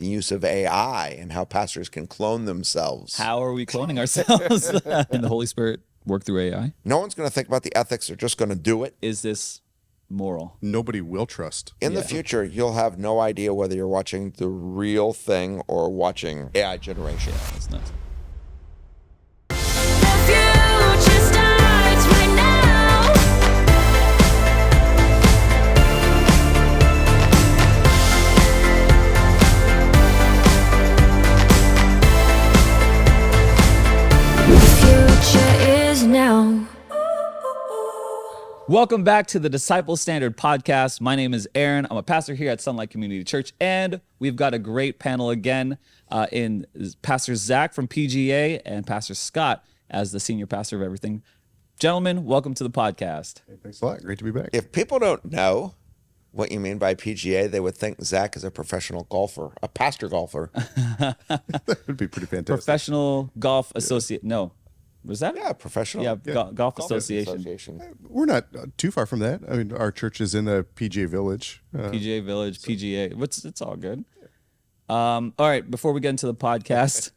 the use of AI and how pastors can clone themselves. How are we cloning ourselves? And the Holy Spirit work through AI? No one's going to think about the ethics. They're just going to do it. Is this moral? Nobody will trust. In the future, you'll have no idea whether you're watching the real thing or watching AI generation. Yeah, that's nuts. The future starts right now. The future is now. Welcome back to the Disciple Standard Podcast. My name is Aaron. I'm a pastor here at Sunlight Community Church, and we've got a great panel again in Pastor Zach from PGA and Pastor Scott as the senior pastor of everything. Gentlemen, welcome to the podcast. Hey, thanks a lot. Great to be back. If people don't know what you mean by PGA, they would think Zach is a professional golfer, a pastor golfer. That would be pretty fantastic. Professional Golf Associate. No. Was that? Yeah, professional. Yeah, Golf Association. We're not too far from that. I mean, our church is in the PGA Village. PGA Village, PGA. It's all good. All right, before we get into the podcast,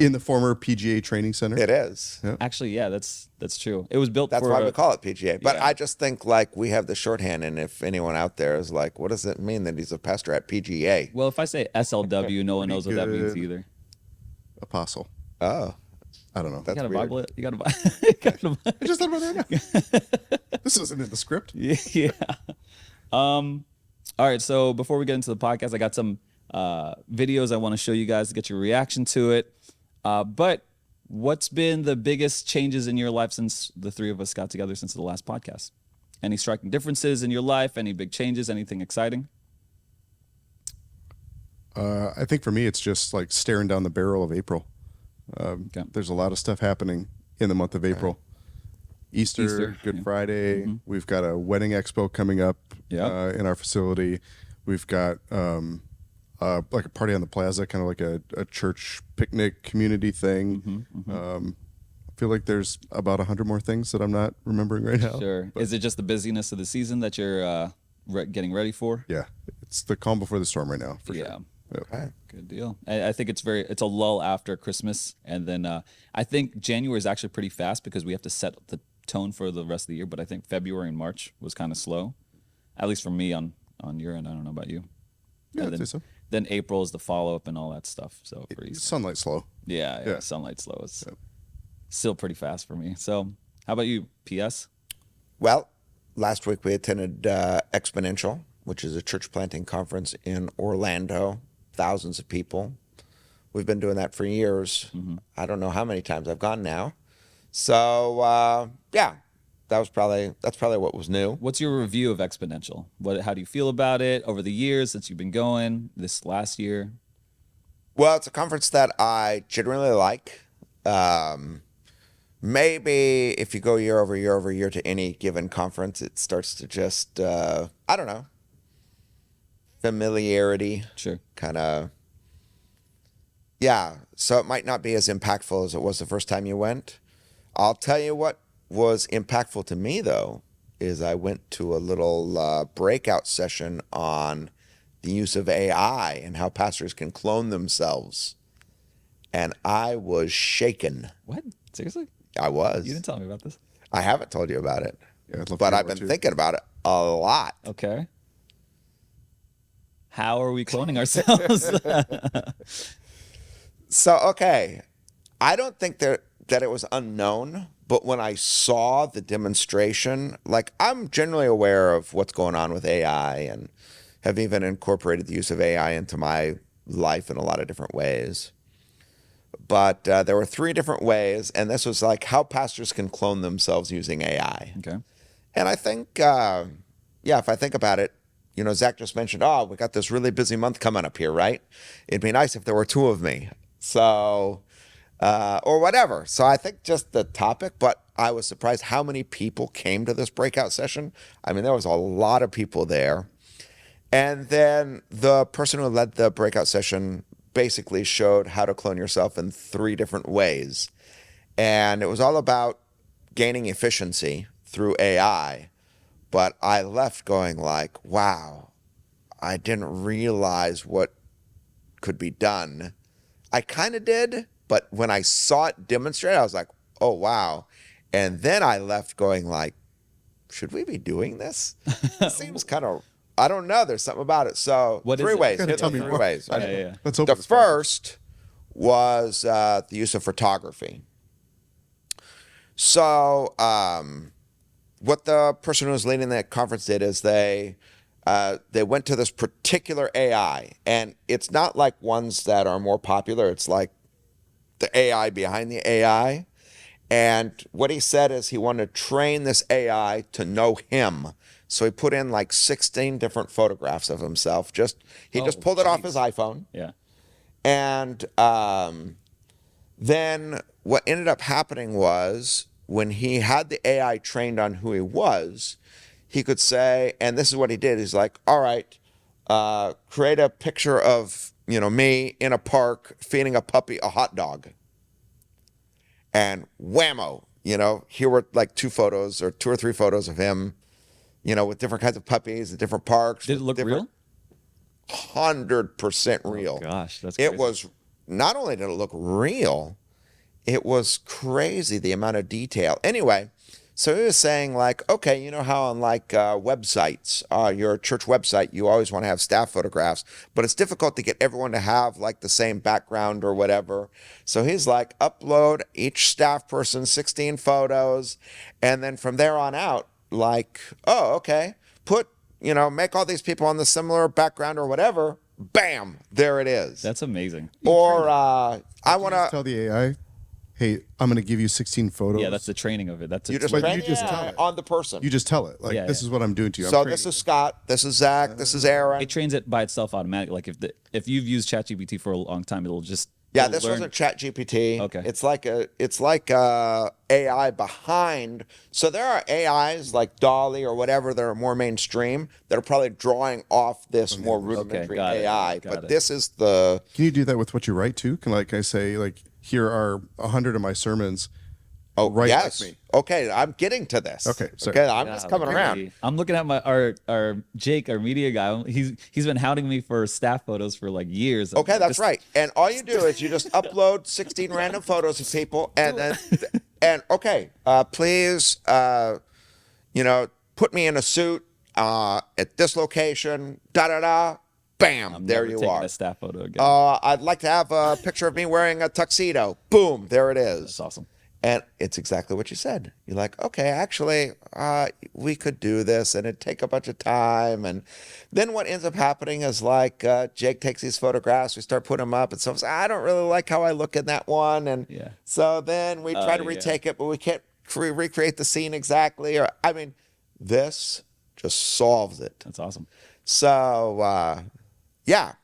In the former PGA Training Center. It is. Yeah. actually, yeah, that's true. It was built That's for why we call it PGA. But yeah. I just think like we have the shorthand, and if anyone out there is like, what does it mean that he's a pastor at PGA? Well, if I say SLW, no one knows what that means good. either. Apostle. Oh, I don't know. You that's got a weird. Bible? You got a Bible? I just thought about that now. This isn't in the script. Yeah. All right. So before we get into the podcast, I got some videos I want to show you guys to get your reaction to it. But what's been the biggest changes in your life since the three of us got together since the last podcast? Any striking differences in your life? Any big changes? Anything exciting? I think for me, it's just like staring down the barrel of April. Okay. There's a lot of stuff happening in the month of April. Easter, Good yeah. Friday. We've got a wedding expo coming up Yeah. in our facility. We've got like a party on the plaza, kind of like a church picnic community thing. I feel like there's about 100 more things that I'm not remembering right now. Sure. Is it just the busyness of the season that you're getting ready for? Yeah, it's the calm before the storm right now, for Yeah. sure. Yep. Okay. Good deal. I think it's a lull after Christmas, and then I think January is actually pretty fast because we have to set the tone for the rest of the year. But I think February and March was kind of slow, at least for me on your end. I don't know about you. Yeah, And I'd then, say so. then April is the follow up and all that stuff. So for Easter. Sunlight slow. Yeah, yeah. Sunlight slow is Yep. still pretty fast for me. So how about you? PS. Well, last week we attended Exponential, which is a church planting conference in Orlando. Thousands of people. We've been doing that for years. I don't know how many times I've gone now. So yeah, that's probably what was new. What's your review of Exponential? How do you feel about it over the years since you've been going this last year? Well, it's a conference that I generally like. Maybe if you go year over year over year to any given conference, it starts to just I don't know, familiarity. Sure. Kind of, yeah. So it might not be as impactful as it was the first time you went. I'll tell you what was impactful to me, though, is I went to a little breakout session on the use of AI and how pastors can clone themselves. And I was shaken. What? Seriously? I was. You didn't tell me about this. I haven't told you about it, Yeah, I'd love to but hear I've more, been too. thinking about it a lot. Okay. How are we cloning ourselves? So, okay, I don't think that it was unknown, but when I saw the demonstration, like I'm generally aware of what's going on with AI and have even incorporated the use of AI into my life in a lot of different ways. But there were 3 different ways, and this was like how pastors can clone themselves using AI. Okay. And I think, yeah, if I think about it, you know, Zach just mentioned, we got this really busy month coming up here, right? It'd be nice if there were 2 of me. So, or whatever. So I think just the topic, but I was surprised how many people came to this breakout session. I mean, there was a lot of people there. And then the person who led the breakout session basically showed how to clone yourself in 3 different ways. And it was all about gaining efficiency through AI. But I left going like, wow, I didn't realize what could be done. I kind of did, but when I saw it demonstrated, I was like, oh, wow. And then I left going like, should we be doing this? It seems kind of, I don't know. There's something about it. So What is three it? ways. Gotta Here's tell the me three more. ways. Yeah. Let's open The this first was the use of photography. So what the person who was leading that conference did is they went to this particular AI, and it's not like ones that are more popular. It's like the AI behind the AI. And what he said is he wanted to train this AI to know him. So he put in like 16 different photographs of himself. He just pulled it off his iPhone. Yeah. And then what ended up happening was when he had the AI trained on who he was, he could say, and this is what he did. He's like, all right, create a picture of, me in a park feeding a puppy a hot dog. And whammo, here were like 2 photos or 2 or 3 photos of him, with different kinds of puppies at different parks. Did it look real? 100% real. Oh, gosh, that's It crazy. was, not only did it look real, it was crazy the amount of detail. Anyway, so he was saying like, okay, you know how on like websites, your church website, you always want to have staff photographs, but it's difficult to get everyone to have like the same background or whatever. So he's like, upload each staff person 16 photos, and then from there on out, like, oh, okay, make all these people on the similar background or whatever, bam, there it is. That's amazing. Or I want Just to. tell the AI, hey, I'm going to give you 16 photos. Yeah, that's the training of it. That's You it's just But what- train you just the tell AI it. on the person. You just tell it. Like, Yeah, this yeah. is what I'm doing to you. I'm So training this is Scott. This is Zach. This is Aaron. it trains it by itself automatically. Like if you've used ChatGPT for a long time, it'll just Yeah, it'll this learn. wasn't ChatGPT. Okay. It's like a AI behind. So there are AIs like Dolly or whatever that are more mainstream that are probably drawing off this more rudimentary got it, AI. got But it. this is the Can you do that with what you write too? Can I say like, here are 100 of my sermons. Write yes. like me. Okay, I'm getting to this. Okay, sorry. Okay, I'm just coming around. Golly. I'm looking at our Jake, our media guy. He's been hounding me for staff photos for like years. Okay, that's Just- right. And all you do is you just upload 16 random photos of people, and then please, put me in a suit at this location. Da da da. Bam. I'm there never you taking are. a staff photo again. I'd like to have a picture of me wearing a tuxedo. Boom. There it is. That's awesome. And it's exactly what you said. You're like, okay, actually, we could do this, and it'd take a bunch of time. And then what ends up happening is like Jake takes these photographs, we start putting them up, and someone's, I don't really like how I look in that one. And Yeah. so then we try to yeah. retake it, but we can't recreate the scene exactly. Or this just solves it. That's awesome. So yeah.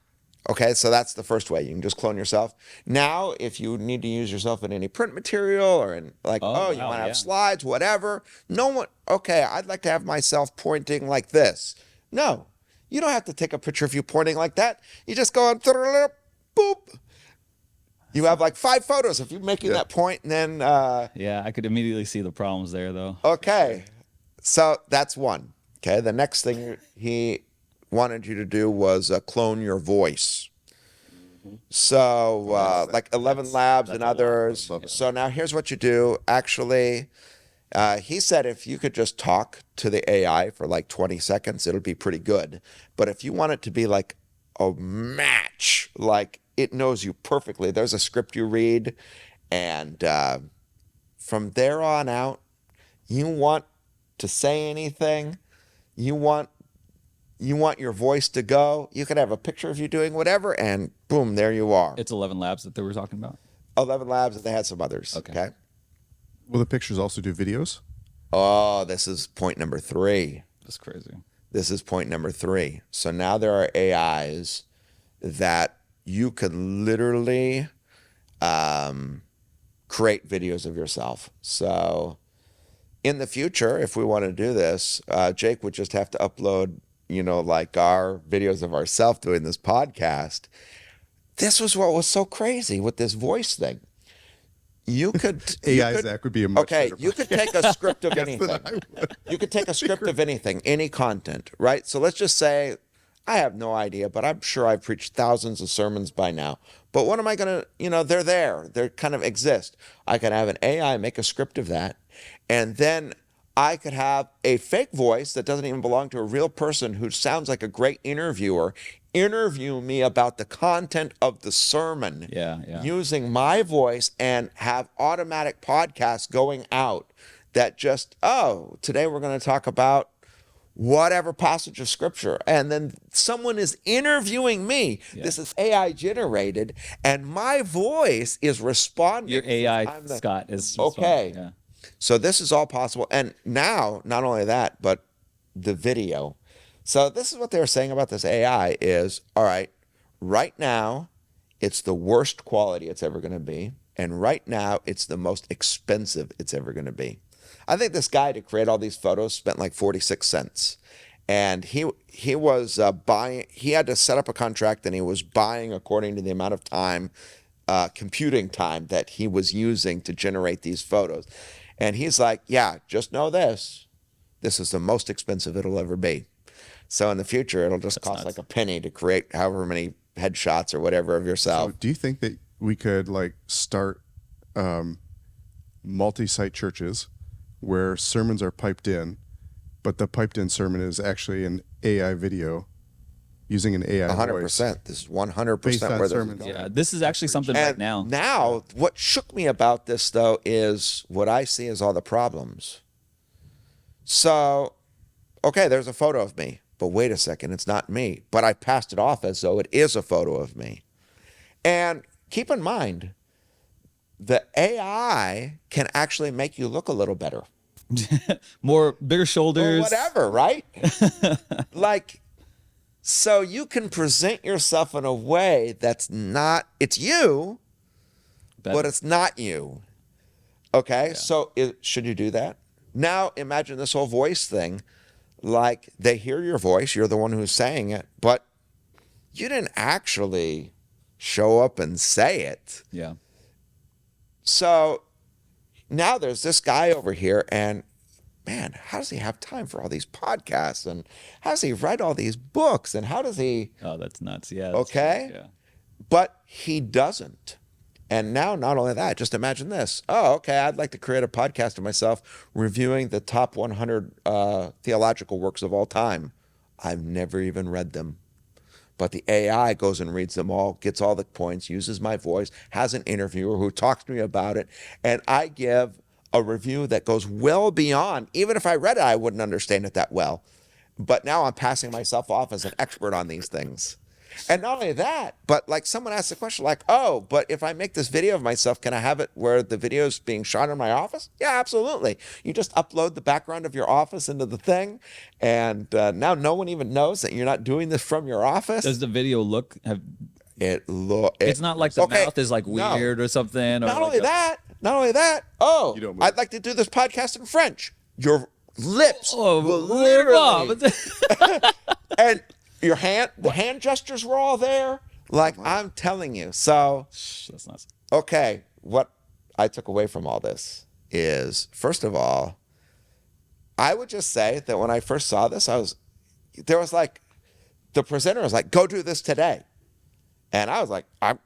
Okay, so that's the first way. You can just clone yourself. Now, if you need to use yourself in any print material or in you wow, want to have yeah. slides, whatever. I'd like to have myself pointing like this. No, you don't have to take a picture of you pointing like that. You just go on, boop. You have like 5 photos of you making that point, and then, Yeah, I could immediately see the problems there though. okay. So that's one. Okay, the next thing he wanted you to do was clone your voice. So like 11 Labs and others. So now here's what you do. Actually, he said if you could just talk to the AI for like 20 seconds, it'll be pretty good. But if you want it to be like a match, like it knows you perfectly, there's a script you read, and from there on out, you want to say anything, you want your voice to go, you could have a picture of you doing whatever, and boom, there you are. It's 11 Labs that they were talking about. 11 Labs, and they had some others. Okay. Will the pictures also do videos? Oh, this is point number 3. That's crazy. This is point number 3. So now there are AIs that you could literally create videos of yourself. So in the future, if we want to do this, Jake would just have to upload, like our videos of ourselves doing this podcast. This was what was so crazy with this voice thing. You could Zach would be a much better you could take a script of anything. You could take a script of anything, any content, right? So let's just say I have no idea, but I'm sure I've preached thousands of sermons by now. But what am I going to, they're there. They kind of exist. I can have an AI make a script of that. And then I could have a fake voice that doesn't even belong to a real person who sounds like a great interviewer interview me about the content of the sermon Yeah. using my voice and have automatic podcasts going out that just, oh, today we're going to talk about whatever passage of scripture. And then someone is interviewing me. Yeah. This is AI generated, and my voice is responding. Your AI, I'm the- Scott, is Okay. Yeah. So this is all possible. And now, not only that, but the video. So this is what they were saying about this AI is, all right now, it's the worst quality it's ever going to be. And right now, it's the most expensive it's ever going to be. I think this guy, to create all these photos, spent like 46 cents. And he was buying, he had to set up a contract, and he was buying according to the amount of time, computing time that he was using to generate these photos. And he's like, yeah, just know this is the most expensive it'll ever be. So in the future, it'll just cost nuts. like a penny to create however many headshots or whatever of yourself. So do you think that we could like start multi-site churches where sermons are piped in, but the piped in sermon is actually an AI video using an AI 100%. This is 100% Based on where this is sermons. going. Yeah. This is actually something right And now. now, what shook me about this, though, is what I see as all the problems. So, okay, there's a photo of me, but wait a second, it's not me. But I passed it off as though it is a photo of me. And keep in mind, the AI can actually make you look a little better. More bigger Or shoulders. whatever, right? Like, so you can present yourself in a way that's not, it's you, but it's not you. Okay, so should you do that? Now imagine this whole voice thing. Like, they hear your voice, you're the one who's saying it, but you didn't actually show up and say it. Yeah. So now there's this guy over here, and man, how does he have time for all these podcasts? And how does he write all these books? And how does he? Oh, that's nuts. Yeah. that's Okay. true. Yeah. But he doesn't. And now, not only that, just imagine this. Oh, okay, I'd like to create a podcast of myself reviewing the top 100 theological works of all time. I've never even read them. But the AI goes and reads them all, gets all the points, uses my voice, has an interviewer who talks to me about it, and I give a review that goes well beyond, even if I read it, I wouldn't understand it that well. But now I'm passing myself off as an expert on these things. And not only that, but like someone asked the question like, oh, but if I make this video of myself, can I have it where the video is being shot in my office? Yeah, absolutely. You just upload the background of your office into the thing. And now no one even knows that you're not doing this from your office. Does the video look? It's not like the mouth is like no. weird or something. Or Not like only that. Oh, You don't move. I'd like to do this podcast in French. Your lips Oh, will literally. literally, and the hand gestures were all there. Like, I'm telling you. So, That's nuts. okay, what I took away from all this is, first of all, I would just say that when I first saw this, there was like, the presenter was like, go do this today. And I was like, I'm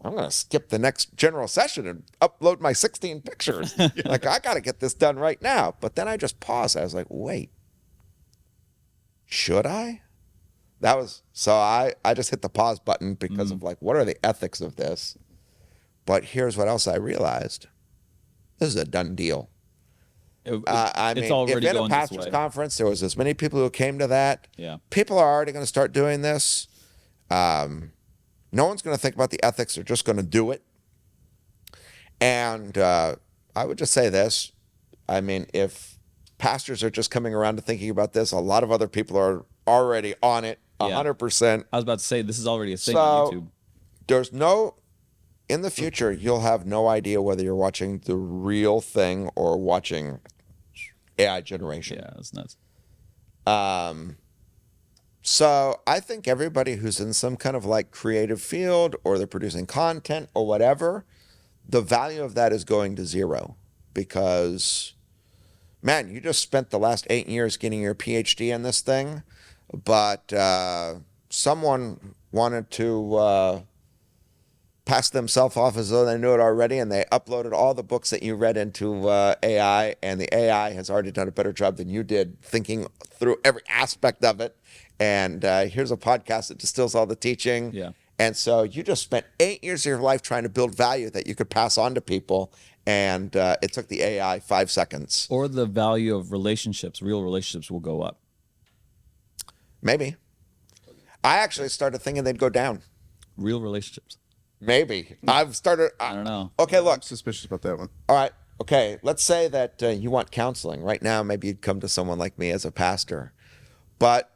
going to skip the next general session and upload my 16 pictures. Like, I got to get this done right now. But then I just paused. I was like, wait, should I? So I just hit the pause button because of like, what are the ethics of this? But here's what else I realized. This is a done deal. I mean, it's already if in a going this pastor's way. conference, there was as many people who came to that. Yeah. People are already going to start doing this. No one's going to think about the ethics. They're just going to do it. And I would just say this. I mean, if pastors are just coming around to thinking about this, a lot of other people are already on it, 100%. I was about to say this is already a thing on YouTube. There's in the future, you'll have no idea whether you're watching the real thing or watching AI generation. Yeah, that's nuts. So I think everybody who's in some kind of like creative field or they're producing content or whatever, the value of that is going to zero because, man, you just spent the last 8 years getting your PhD in this thing. but someone wanted to pass themselves off as though they knew it already, and they uploaded all the books that you read into AI, and the AI has already done a better job than you did thinking through every aspect of it. And here's a podcast that distills all the teaching. Yeah. And so you just spent 8 years of your life trying to build value that you could pass on to people, and it took the AI 5 seconds. Or the value of relationships, real relationships, will go up. Maybe. I actually started thinking they'd go down. Real relationships. Maybe. I've started. I don't know. Okay, look. I'm suspicious about that one. All right. Okay. Let's say that you want counseling. Right now, maybe you'd come to someone like me as a pastor. But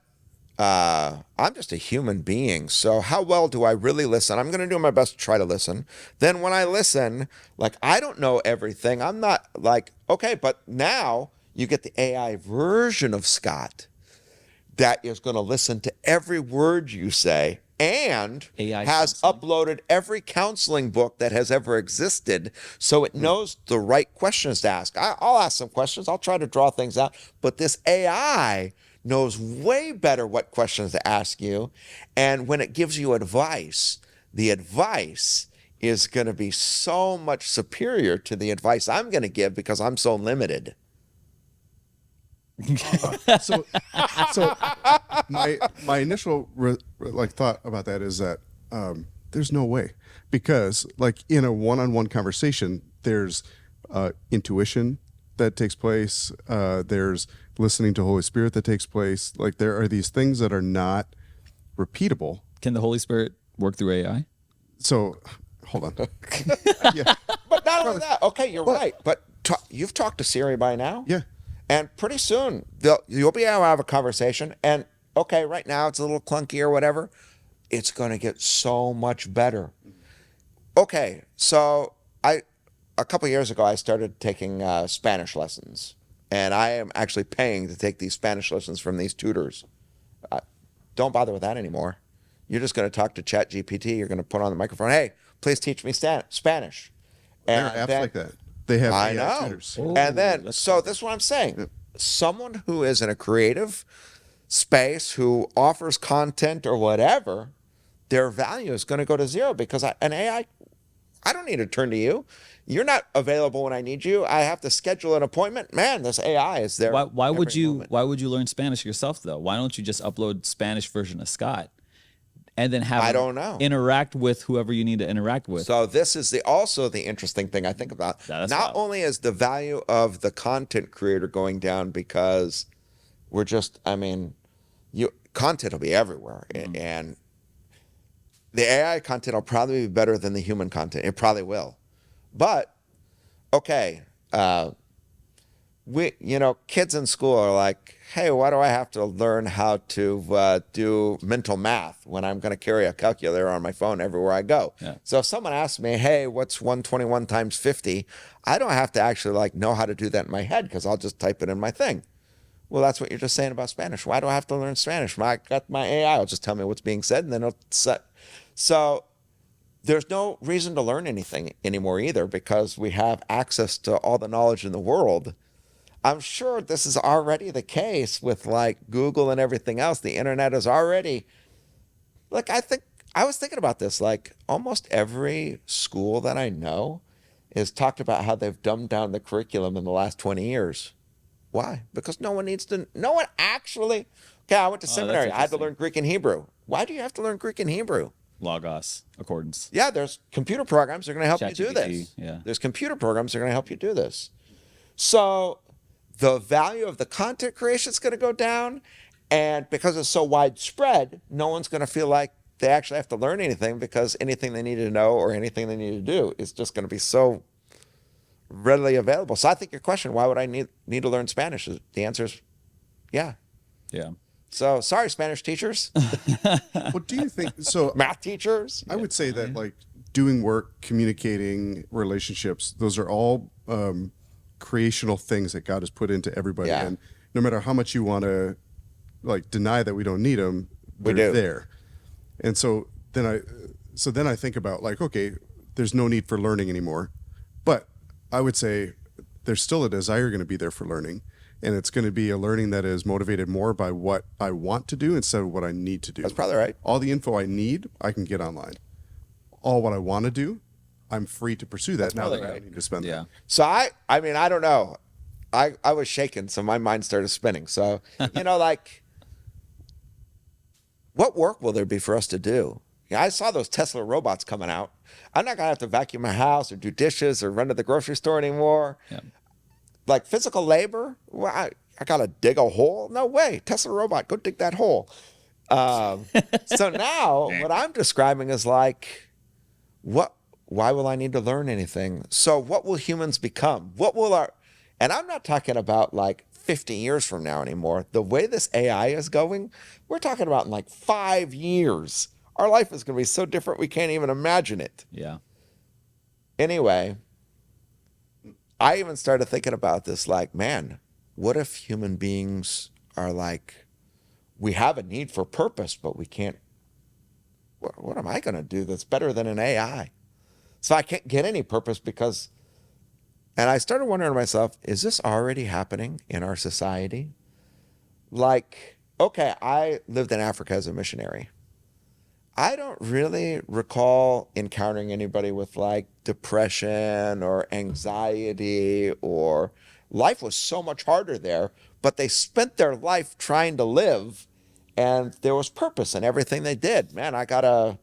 I'm just a human being. So how well do I really listen? I'm going to do my best to try to listen. Then when I listen, like, I don't know everything. I'm not like, okay, but now you get the AI version of Scott that is going to listen to every word you say and AI has counseling. uploaded every counseling book that has ever existed, so it knows the right questions to ask. I'll ask some questions. I'll try to draw things out. But this AI knows way better what questions to ask you. And when it gives you advice, the advice is going to be so much superior to the advice I'm going to give because I'm so limited. So my initial thought about that is that there's no way, because like in a one-on-one conversation, there's intuition that takes place. There's listening to Holy Spirit that takes place. Like there are these things that are not repeatable. Can the Holy Spirit work through AI? So hold on. But not only that, okay, you're right. But you've talked to Siri by now? Yeah. And pretty soon you'll be able to have a conversation. And okay, right now it's a little clunky or whatever. It's going to get so much better. Okay, so a couple of years ago I started taking Spanish lessons, and I am actually paying to take these Spanish lessons from these tutors. Don't bother with that anymore. You're just going to talk to ChatGPT. You're going to put on the microphone. Hey, please teach me Spanish. There are apps like that. They have I AI know. tutors. And then, so this is what I'm saying. Someone who is in a creative space, who offers content or whatever, their value is going to go to zero because an AI, I don't need to turn to you. You're not available when I need you. I have to schedule an appointment. Man, this AI is there. Why would every you moment. Why would you learn Spanish yourself though? Why don't you just upload Spanish version of Scott and then have I him don't know. interact with whoever you need to interact with? So this is also the interesting thing I think about. That's Not wild. only is the value of the content creator going down because we're just, content will be everywhere, and the AI content will probably be better than the human content. It probably will, but okay, kids in school are like, hey, why do I have to learn how to do mental math when I'm going to carry a calculator on my phone everywhere I go? Yeah. So if someone asks me, hey, what's 121 times 50? I don't have to actually know how to do that in my head because I'll just type it in my thing. Well, that's what you're just saying about Spanish. Why do I have to learn Spanish? I got my AI. It'll just tell me what's being said, and then it'll set. So there's no reason to learn anything anymore either because we have access to all the knowledge in the world. I'm sure this is already the case with like Google and everything else. The internet is already, I was thinking about this, like almost every school that I know has talked about how they've dumbed down the curriculum in the last 20 years. Why? Because no one actually, okay, I went to seminary. I had to interesting. learn Greek and Hebrew. Why do you have to learn Greek and Hebrew? Logos, accordance. Yeah, there's computer programs that are going to help you do ChatGPT, this. yeah. There's computer programs that are going to help you do this. So the value of the content creation is going to go down. And because it's so widespread, no one's going to feel like they actually have to learn anything because anything they need to know or anything they need to do is just going to be so readily available. So I think your question, why would I need to learn Spanish? The answer is yeah. Yeah. So sorry, Spanish teachers, What do you think? So math teachers. I would say that like doing work, communicating, relationships, those are all creational things that God has put into everybody. Yeah. And no matter how much you want to like deny that we don't need them, We they're do. there. And so then I think about like, okay, there's no need for learning anymore. But I would say there's still a desire going to be there for learning. and it's going to be a learning that is motivated more by what I want to do instead of what I need to do. That's probably right. All the info I need, I can get online. All what I want to do, I'm free to pursue that now that I don't need to spend Yeah. that. So I mean, I don't know. I was shaken, so my mind started spinning. So, like, what work will there be for us to do? Yeah, I saw those Tesla robots coming out. I'm not gonna have to vacuum my house or do dishes or run to the grocery store anymore. Yeah. Like physical labor, well, I gotta dig a hole? No way. Tesla robot, go dig that hole. So now what I'm describing is like, why will I need to learn anything? So what will humans become? And I'm not talking about like 50 years from now anymore. The way this AI is going, we're talking about in like 5 years. Our life is going to be so different we can't even imagine it. Yeah. Anyway, I even started thinking about this like, man, what if human beings are like, we have a need for purpose, but we can't, what am I going to do that's better than an AI? So I can't get any purpose because, and I started wondering to myself, is this already happening in our society? Like, okay, I lived in Africa as a missionary. I don't really recall encountering anybody with like depression or anxiety, or life was so much harder there, but they spent their life trying to live, and there was purpose in everything they did. Man, I go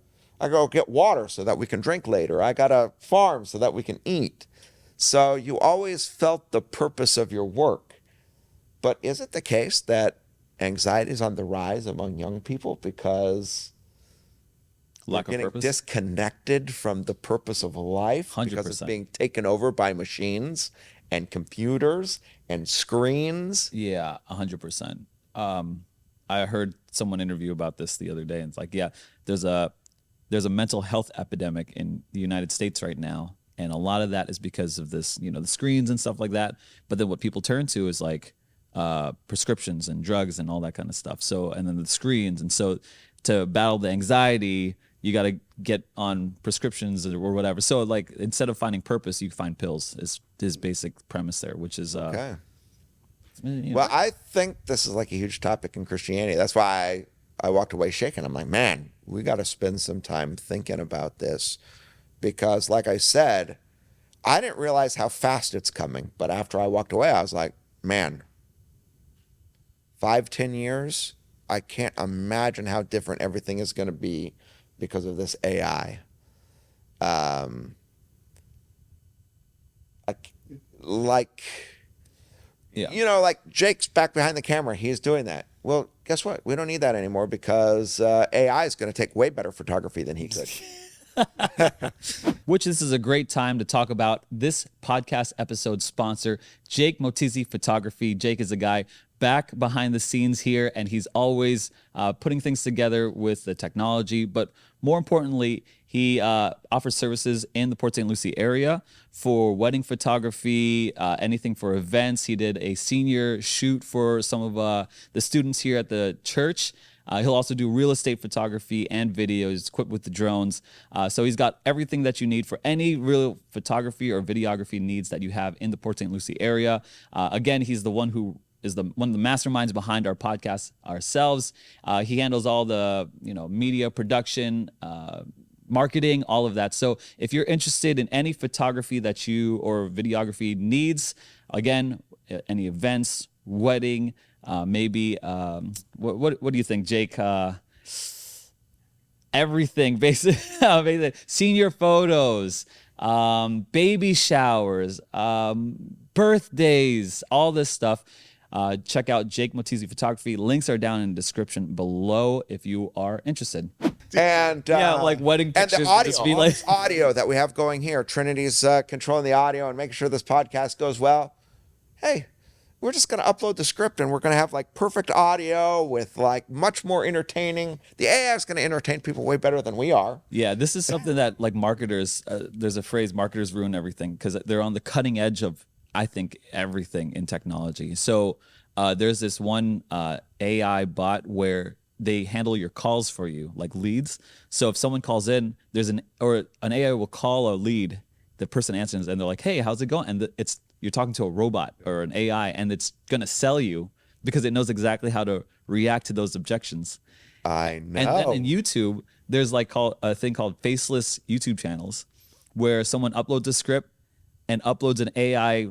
get water so that we can drink later. I gotta farm so that we can eat. So you always felt the purpose of your work. But is it the case that anxiety is on the rise among young people because Lack we're of getting purpose. disconnected from the purpose of life because it's 100%. being taken over by machines and computers and screens? Yeah, 100%. I heard someone interview about this the other day, and it's like, yeah, there's a mental health epidemic in the United States right now, and a lot of that is because of this, the screens and stuff like that. But then what people turn to is like prescriptions and drugs and all that kind of stuff. So, and then the screens, and so to battle the anxiety, you got to get on prescriptions or whatever. So, like, instead of finding purpose, you find pills. Is his basic premise there, which is Okay. you know, Well, I think this is like a huge topic in Christianity. That's why I walked away shaking. I'm like, man, we got to spend some time thinking about this because, like I said, I didn't realize how fast it's coming. But after I walked away, I was like, man, 5-10 years, I can't imagine how different everything is going to be because of this AI. Like, yeah. like Jake's back behind the camera. He's doing that. Well, guess what? We don't need that anymore because AI is going to take way better photography than he could. Which this is a great time to talk about this podcast episode sponsor, Jake Motizzi Photography. Jake is a guy back behind the scenes here, and he's always putting things together with the technology. But more importantly, he offers services in the Port St. Lucie area for wedding photography, anything for events. He did a senior shoot for some of the students here at the church. He'll also do real estate photography and videos equipped with the drones. So he's got everything that you need for any real photography or videography needs that you have in the Port St. Lucie area. Again, he's the one who is one of the masterminds behind our podcast ourselves. He handles all the media production, marketing, all of that. So if you're interested in any photography that you or videography needs, again, any events, wedding, maybe what do you think, Jake? Everything, basically, senior photos, baby showers, birthdays, all this stuff. Check out Jake Motizzi Photography. Links are down in the description below if you are interested. And Yeah, like wedding and pictures the would audio, just be all like- this audio that we have going here. Trinity's controlling the audio and making sure this podcast goes well. Hey, we're just going to upload the script and we're going to have like perfect audio with like much more entertaining. The AI is going to entertain people way better than we are. Yeah, this is something that like marketers, there's a phrase, marketers ruin everything, because they're on the cutting edge of, I think, everything in technology. So there's this one AI bot where they handle your calls for you, like leads. So if someone calls in, an AI will call a lead. the person answers and they're like, "Hey, how's it going?" And you're talking to a robot or an AI, and it's gonna sell you because it knows exactly how to react to those objections. I know. And then in YouTube, there's like a thing called faceless YouTube channels, where someone uploads a script and uploads an AI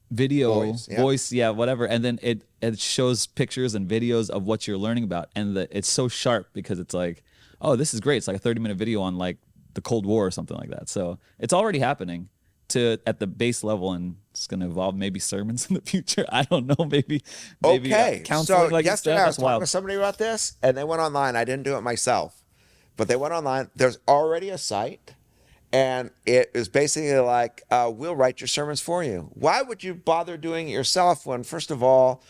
video, Voice, yeah. whatever, and then it shows pictures and videos of what you're learning about, and it's so sharp because it's like, oh, this is great. It's like a 30-minute video on like the Cold War or something like that. So it's already happening at the base level, and it's going to evolve maybe sermons in the future. I don't know, maybe Okay. counseling So like you yesterday said. I was That's talking wild. to somebody about this, and they went online. I didn't do it myself, but they went online. There's already a site, and it is basically like, we'll write your sermons for you. Why would you bother doing it yourself when, first of all,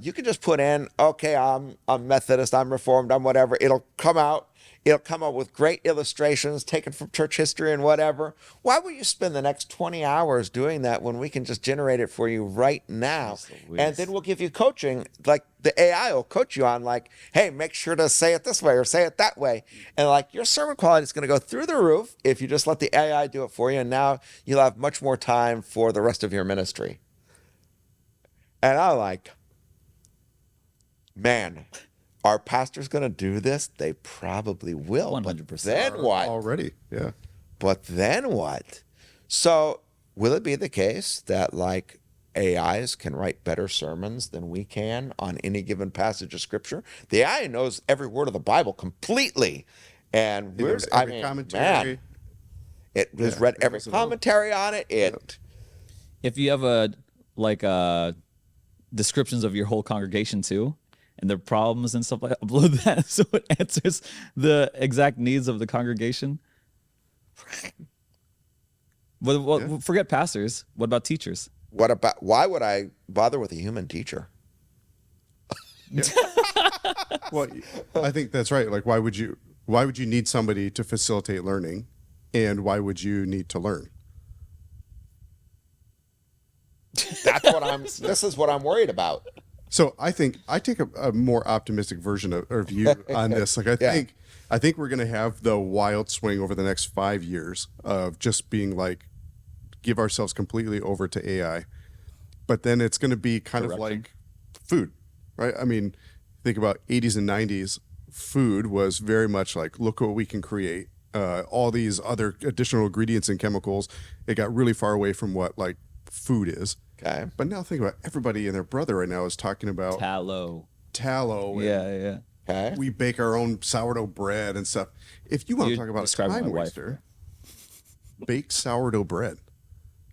you can just put in, okay, I'm Methodist, I'm Reformed, I'm whatever. It'll come out. It'll come up with great illustrations taken from church history and whatever. Why would you spend the next 20 hours doing that when we can just generate it for you right now? And then we'll give you coaching. Like the AI will coach you on like, hey, make sure to say it this way or say it that way. And like your sermon quality is going to go through the roof if you just let the AI do it for you. And now you'll have much more time for the rest of your ministry. And I'm like, man, are pastors going to do this? They probably will. 100%. But then what? Already, yeah. But then what? So will it be the case that like AIs can write better sermons than we can on any given passage of scripture? The AI knows every word of the Bible completely. And It knows every commentary. man, it has read it every knows it all. commentary on it. If you have descriptions of your whole congregation too, and their problems and stuff like that, upload that so it answers the exact needs of the congregation. But forget pastors. What about teachers? What about, why would I bother with a human teacher? Well, I think that's right. Like, why would you need somebody to facilitate learning, and why would you need to learn? That's what this is what I'm worried about. So I think I take a more optimistic version of or view on this. Like I think we're going to have the wild swing over the next 5 years of just being like, give ourselves completely over to AI, but then it's going to be kind of like food, right? I mean, think about 80s and 90s. Food was very much like, look what we can create. All these other additional ingredients and chemicals. It got really far away from what like food is. Okay. But now think about everybody and their brother right now is talking about Tallow. tallow. And Yeah. Okay. we bake our own sourdough bread and stuff. If you want You're to talk about a describing time my wife. waster, bake sourdough bread.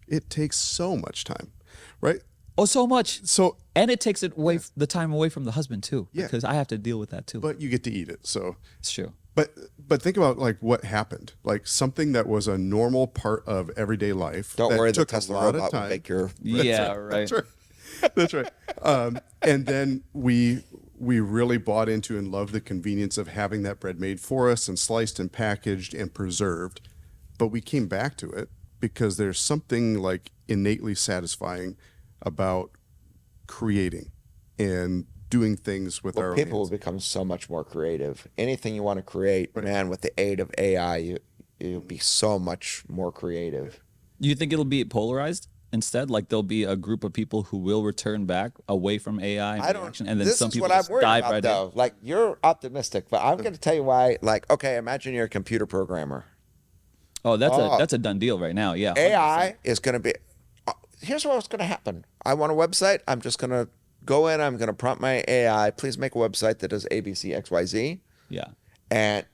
It takes so much time, right? Oh, so much. So, And it takes it the time away from the husband too, Yeah. because I have to deal with that too. but you get to eat it. So, It's true. but think about like what happened, like something that was a normal part of everyday life. Don't that worry, the took a Tesla lot of robot will time. make your. Yeah, right. That's right. That's right. And then we really bought into and loved the convenience of having that bread made for us and sliced and packaged and preserved. But we came back to it because there's something like innately satisfying about creating and doing things with our own People will hands. become so much more creative. Anything you want to create, man, with the aid of AI, you'll be so much more creative. Do you think it'll be polarized instead? Like there'll be a group of people who will return back away from AI and I don't. reaction, and then This some is people what I'm just worried dive about, right though. in. Like you're optimistic, but I'm going to tell you why. Like, okay, imagine you're a computer programmer. Oh, that's a done deal right now. Yeah. AI is going to be. Here's what's going to happen. I want a website. I'm just going to go in. I'm going to prompt my AI. Please make a website that does A, B, C, X, Y, Z. Yeah. And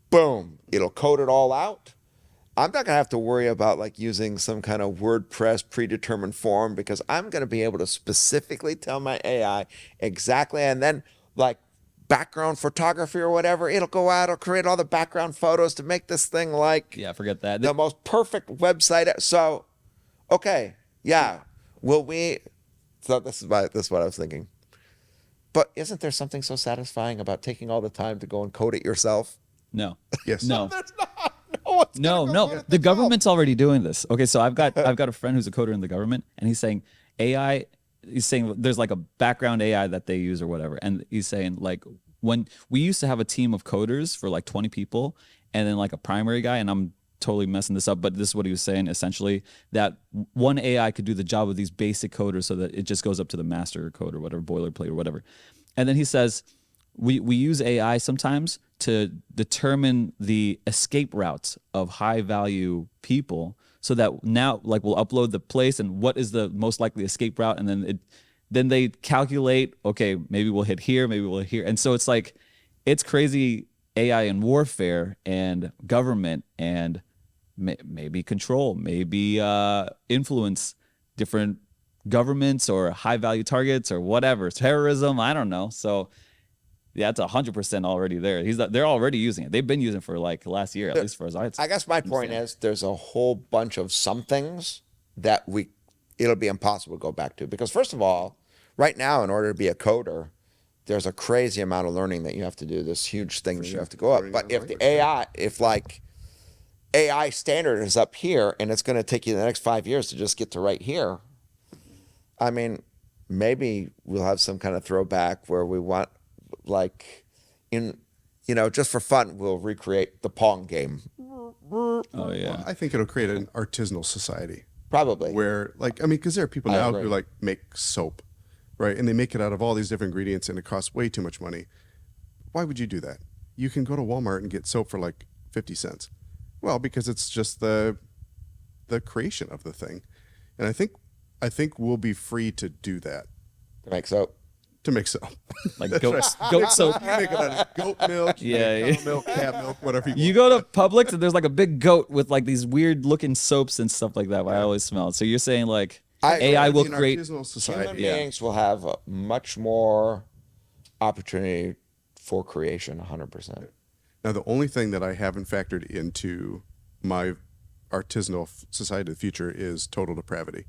boom, it'll code it all out. I'm not going to have to worry about like using some kind of WordPress predetermined form because I'm going to be able to specifically tell my AI exactly. And then like background photography or whatever, it'll go out, it'll create all the background photos to make this thing like Yeah. Forget that. the most perfect website. So, okay, yeah, will we? So this is what I was thinking. But isn't there something so satisfying about taking all the time to go and code it yourself? No. Yes. No. There's not. No one's No, gonna go no. code it The themselves. government's already doing this. Okay, so I've got a friend who's a coder in the government, and he's saying AI. He's saying there's like a background AI that they use or whatever, and he's saying like when we used to have a team of coders for like 20 people, and then like a primary guy, and I'm totally messing this up, but this is what he was saying essentially, that one AI could do the job of these basic coders so that it just goes up to the master code or whatever, boilerplate or whatever. And then he says, we use AI sometimes to determine the escape routes of high value people so that now like we'll upload the place and what is the most likely escape route. And then they calculate, okay, maybe we'll hit here, maybe we'll hit here. And so it's like, it's crazy AI and warfare and government and maybe control, maybe influence different governments or high value targets or whatever, terrorism, I don't know. So yeah, it's 100% already there. They're already using it. They've been using it for like last year, at least for as I guess my point is there's a whole bunch of some things that it'll be impossible to go back to. Because first of all, right now, in order to be a coder, there's a crazy amount of learning that you have to do. This huge things you have to go up. But if the AI, if like AI standard is up here and it's going to take you the next 5 years to just get to right here, I mean, maybe we'll have some kind of throwback where we want like just for fun, we'll recreate the Pong game. Oh yeah. I think it'll create an artisanal society. Probably. Where, like, I mean, because there are people I now agree. who like make soap, right? And they make it out of all these different ingredients and it costs way too much money. Why would you do that? You can go to Walmart and get soap for like 50 cents. Well, because it's just the creation of the thing. And I think we'll be free to do that. To make soap. To make soap. Like goat soap. You make it out of goat milk, you Yeah, make cow milk, cat milk, whatever you want. You go to Publix and there's like a big goat with like these weird looking soaps and stuff like that. I always smell it. So you're saying like AI will An create. artisanal Human society. beings will have a much more opportunity for creation, 100%. Now, the only thing that I haven't factored into my artisanal society of the future is total depravity.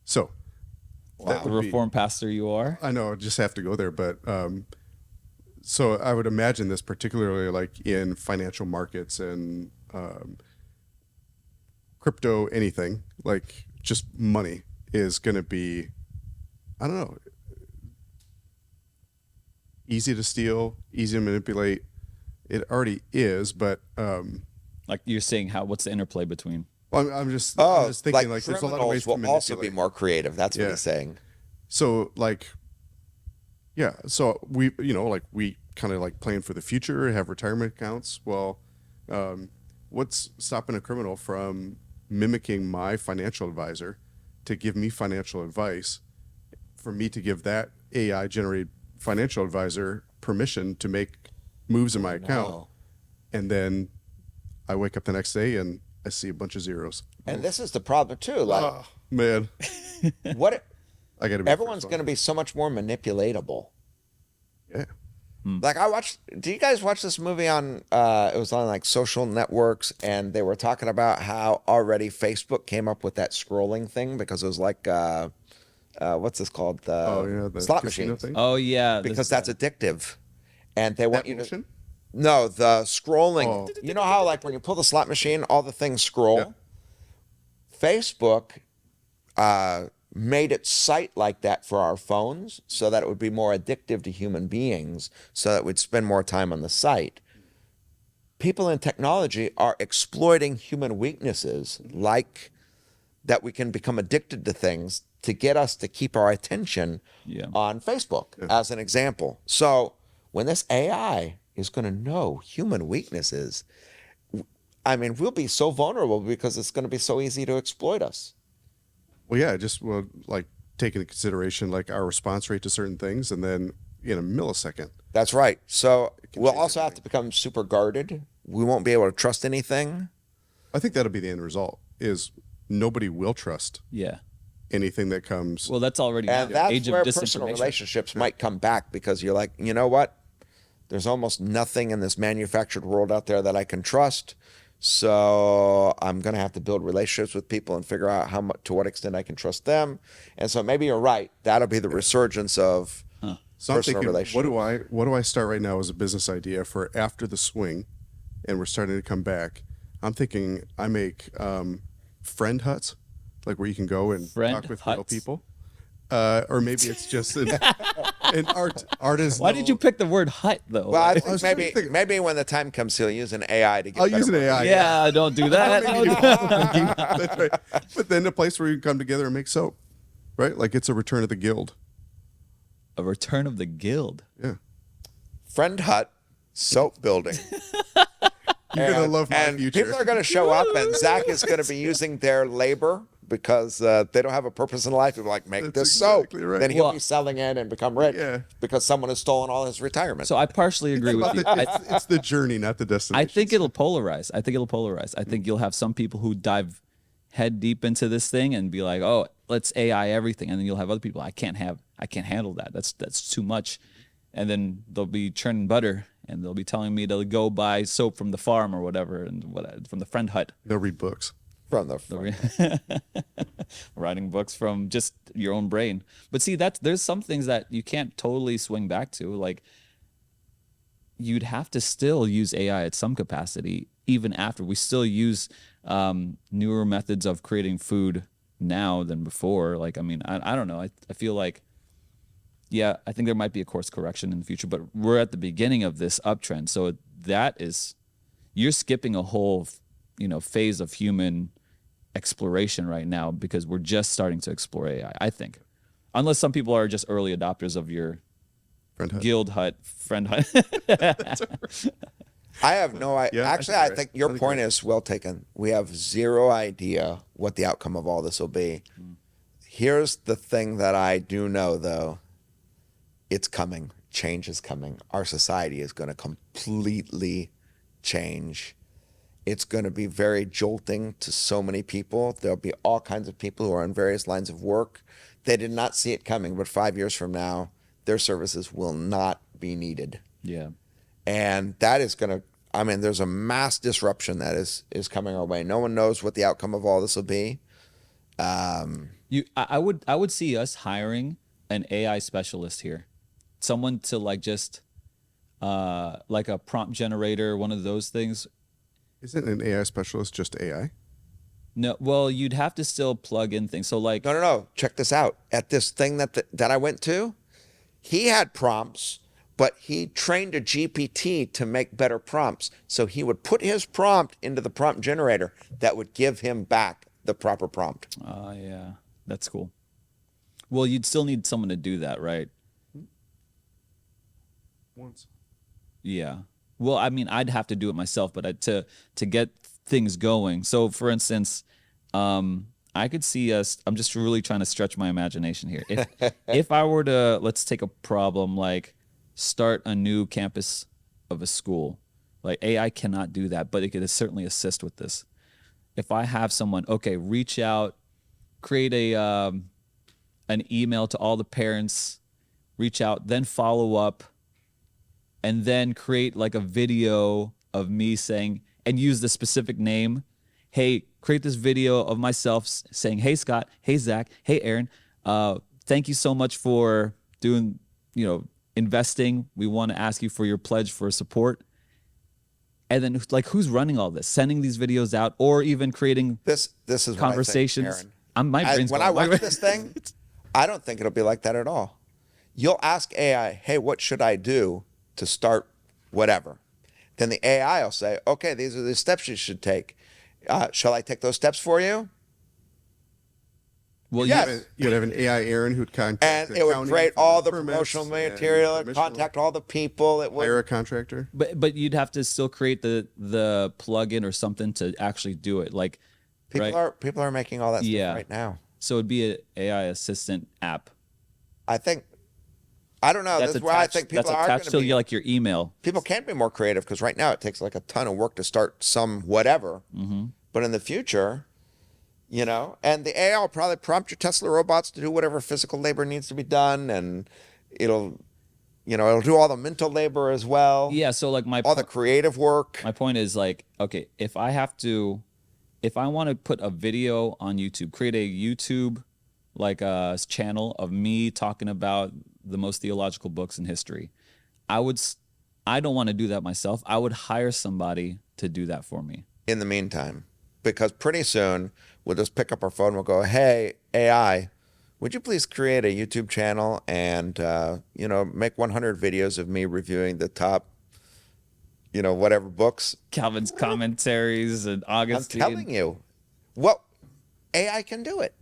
So that The would be- reform pastor you are. I know, I just have to go there, but so I would imagine this particularly like in financial markets and crypto, anything like just money is going to be, I don't know, easy to steal, easy to manipulate. It already is, but Like you're saying, what's the interplay between? I'm just thinking like there's a lot of ways to will also be manipulate. more creative. That's what Yeah. he's saying. So like, yeah. So we kind of like plan for the future, have retirement accounts. Well, what's stopping a criminal from mimicking my financial advisor to give me financial advice, for me to give that AI generated financial advisor permission to make moves in my account, No. and then I wake up the next day and I see a bunch of zeros. And this is the problem too. Like, Oh, man, what? I got to be. Everyone's going to be so much more manipulatable. Yeah. Like do you guys watch this movie on, it was on like social networks, and they were talking about how already Facebook came up with that scrolling thing because it was like, what's this called? The slot casino machines. thing. Oh yeah, Because that's addictive. And they want That you to, motion? no, the scrolling. Oh. You know how like when you pull the slot machine, all the things scroll? Yeah. Facebook made its site like that for our phones so that it would be more addictive to human beings, so that we'd spend more time on the site. People in technology are exploiting human weaknesses, like that we can become addicted to things to get us to keep our attention Yeah. on Facebook, as an example. So when this AI is going to know human weaknesses, I mean, we'll be so vulnerable because it's going to be so easy to exploit us. Well, yeah, just like take into consideration like our response rate to certain things, and then in a millisecond. That's right. So we'll change also have to become super guarded. We won't be able to trust anything. I think that'll be the end result. Is nobody will trust Yeah. anything that comes. Well, that's already And the that's age where of personal disinformation. relationships might come back, because you're like, you know what? There's almost nothing in this manufactured world out there that I can trust. So I'm going to have to build relationships with people and figure out to what extent I can trust them. And so maybe you're right. That'll be the resurgence of So I'm personal thinking, relationships. what do I start right now as a business idea for after the swing, and we're starting to come back? I'm thinking I make friend huts, like where you can go and Friend talk with real huts? people. or maybe it's just an artisan. Why did you pick the word hut though? Well, I was think trying to think- maybe when the time comes, he'll use an AI to get. I'll better use an work. AI. yeah, don't do that. That's right. But then a place where you can come together and make soap, right? Like it's a return of the guild. A return of the guild. Yeah. Friend hut, soap building. You're gonna love my and future. people are going to show up, and Zach is going to be using their labor because they don't have a purpose in life. People are like, make That's this exactly soap. right. Then he'll Well- be selling it and become rich Yeah. because someone has stolen all his retirement. So I partially agree with you. It's the journey, not the destination. I think it'll polarize. I think you'll have some people who dive head deep into this thing and be like, "Oh, let's AI everything," and then you'll have other people, I can't handle that. That's too much. And then they'll be churning butter and they'll be telling me to go buy soap from the farm or whatever, and from the friend hut. They'll read books. From the Writing books from just your own brain. But see, there's some things that you can't totally swing back to. Like, you'd have to still use AI at some capacity, even after we still use newer methods of creating food now than before. Like, I mean, I don't know. I feel like, yeah, I think there might be a course correction in the future, but we're at the beginning of this uptrend. So you're skipping a whole, phase of human exploration right now because we're just starting to explore AI, I think. Unless some people are just early adopters of your Friend hut. guild hut, friend hut. I have no idea. Yeah, I Actually, think I you're right. think your I think point you're is well taken. We have zero idea what the outcome of all this will be. Here's the thing that I do know, though. It's coming. Change is coming. Our society is going to completely change. It's going to be very jolting to so many people. There'll be all kinds of people who are in various lines of work. They did not see it coming, but 5 years from now, their services will not be needed. Yeah. And that is going to, there's a mass disruption that is coming our way. No one knows what the outcome of all this will be. I would see us hiring an AI specialist here. Someone to like a prompt generator, one of those things. Isn't an AI specialist just AI? No, well, you'd have to still plug in things. So like, No. Check this out. At this thing that I went to, he had prompts, but he trained a GPT to make better prompts. So he would put his prompt into the prompt generator that would give him back the proper prompt. yeah, that's cool. Well, you'd still need someone to do that, right? Once. Yeah. Well, I mean, I'd have to do it myself, but to get things going. So, for instance, I could see us. I'm just really trying to stretch my imagination here. If I were to, let's take a problem like start a new campus of a school, like AI cannot do that, but it could certainly assist with this. If I have someone, okay, reach out, create an email to all the parents, reach out, then follow up, and then create like a video of me saying, and use the specific name. Hey, create this video of myself saying, hey, Scott, hey, Zach, hey, Aaron, thank you so much for doing, investing. We want to ask you for your pledge for support. And then like, who's running all this? Sending these videos out, or even creating This is what conversations. I think, Aaron. My brain's When I going- watch this thing, I don't think it'll be like that at all. You'll ask AI, hey, what should I do to start whatever? Then the AI will say, okay, these are the steps you should take. Shall I take those steps for you? Well, Yes. You'd have an AI Aaron who'd contact And the it would county create for all the permits promotional and material, permission, contact all the people. It hire would. a contractor. but you'd have to still create the plugin or something to actually do it. Like, right? People are making all that stuff Yeah. right now. So it'd be an AI assistant app. I don't know. That's This is where I attached, think people that's are going attached to to be. like your email. People can't be more creative because right now it takes like a ton of work to start some whatever. Mm-hmm. But in the future, and the AI will probably prompt your Tesla robots to do whatever physical labor needs to be done, and it'll do all the mental labor as well. Yeah. So like all the creative work. my point is like, okay, if I want to put a video on YouTube, create a YouTube like a channel of me talking about the most theological books in history, I don't want to do that myself. I would hire somebody to do that for me. In the meantime, because pretty soon we'll just pick up our phone and we'll go, hey, AI, would you please create a YouTube channel and, make 100 videos of me reviewing the top, whatever books? Calvin's commentaries and I'm Augustine. telling you, what AI can do it.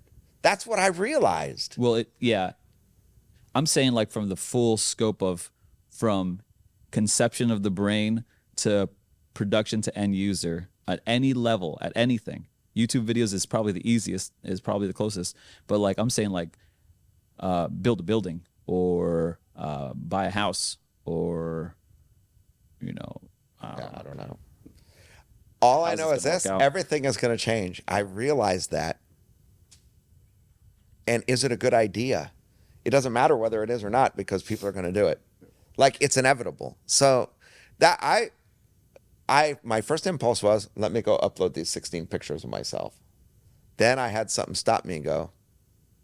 That's what I realized. Well, yeah. I'm saying like from the full scope of from conception of the brain to production to end user at any level, at anything. YouTube videos is probably the easiest, is probably the closest. But like I'm saying like build a building or buy a house or, I don't know. All I how's know this is gonna this: work out? everything is going to change. I realized that. And is it a good idea? It doesn't matter whether it is or not because people are going to do it. Like it's inevitable. So that my first impulse was, let me go upload these 16 pictures of myself. Then I had something stop me and go,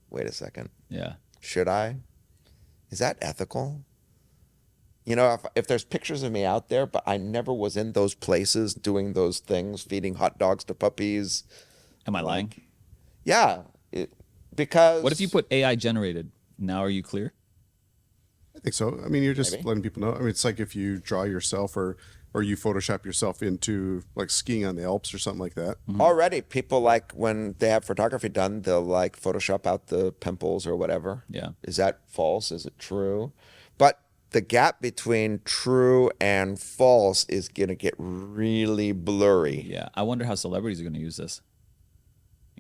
wait a second. Yeah. Should I? Is that ethical? If there's pictures of me out there, but I never was in those places doing those things, feeding hot dogs to puppies. Am I lying? Yeah, because What if you put AI generated? Now are you clear? I think so. I mean, you're just Maybe. letting people know. I mean, it's like if you draw yourself or you Photoshop yourself into like skiing on the Alps or something like that. already people like when they have photography done, they'll like Photoshop out the pimples or whatever. Yeah. Is that false? Is it true? But the gap between true and false is going to get really blurry. Yeah. I wonder how celebrities are going to use this.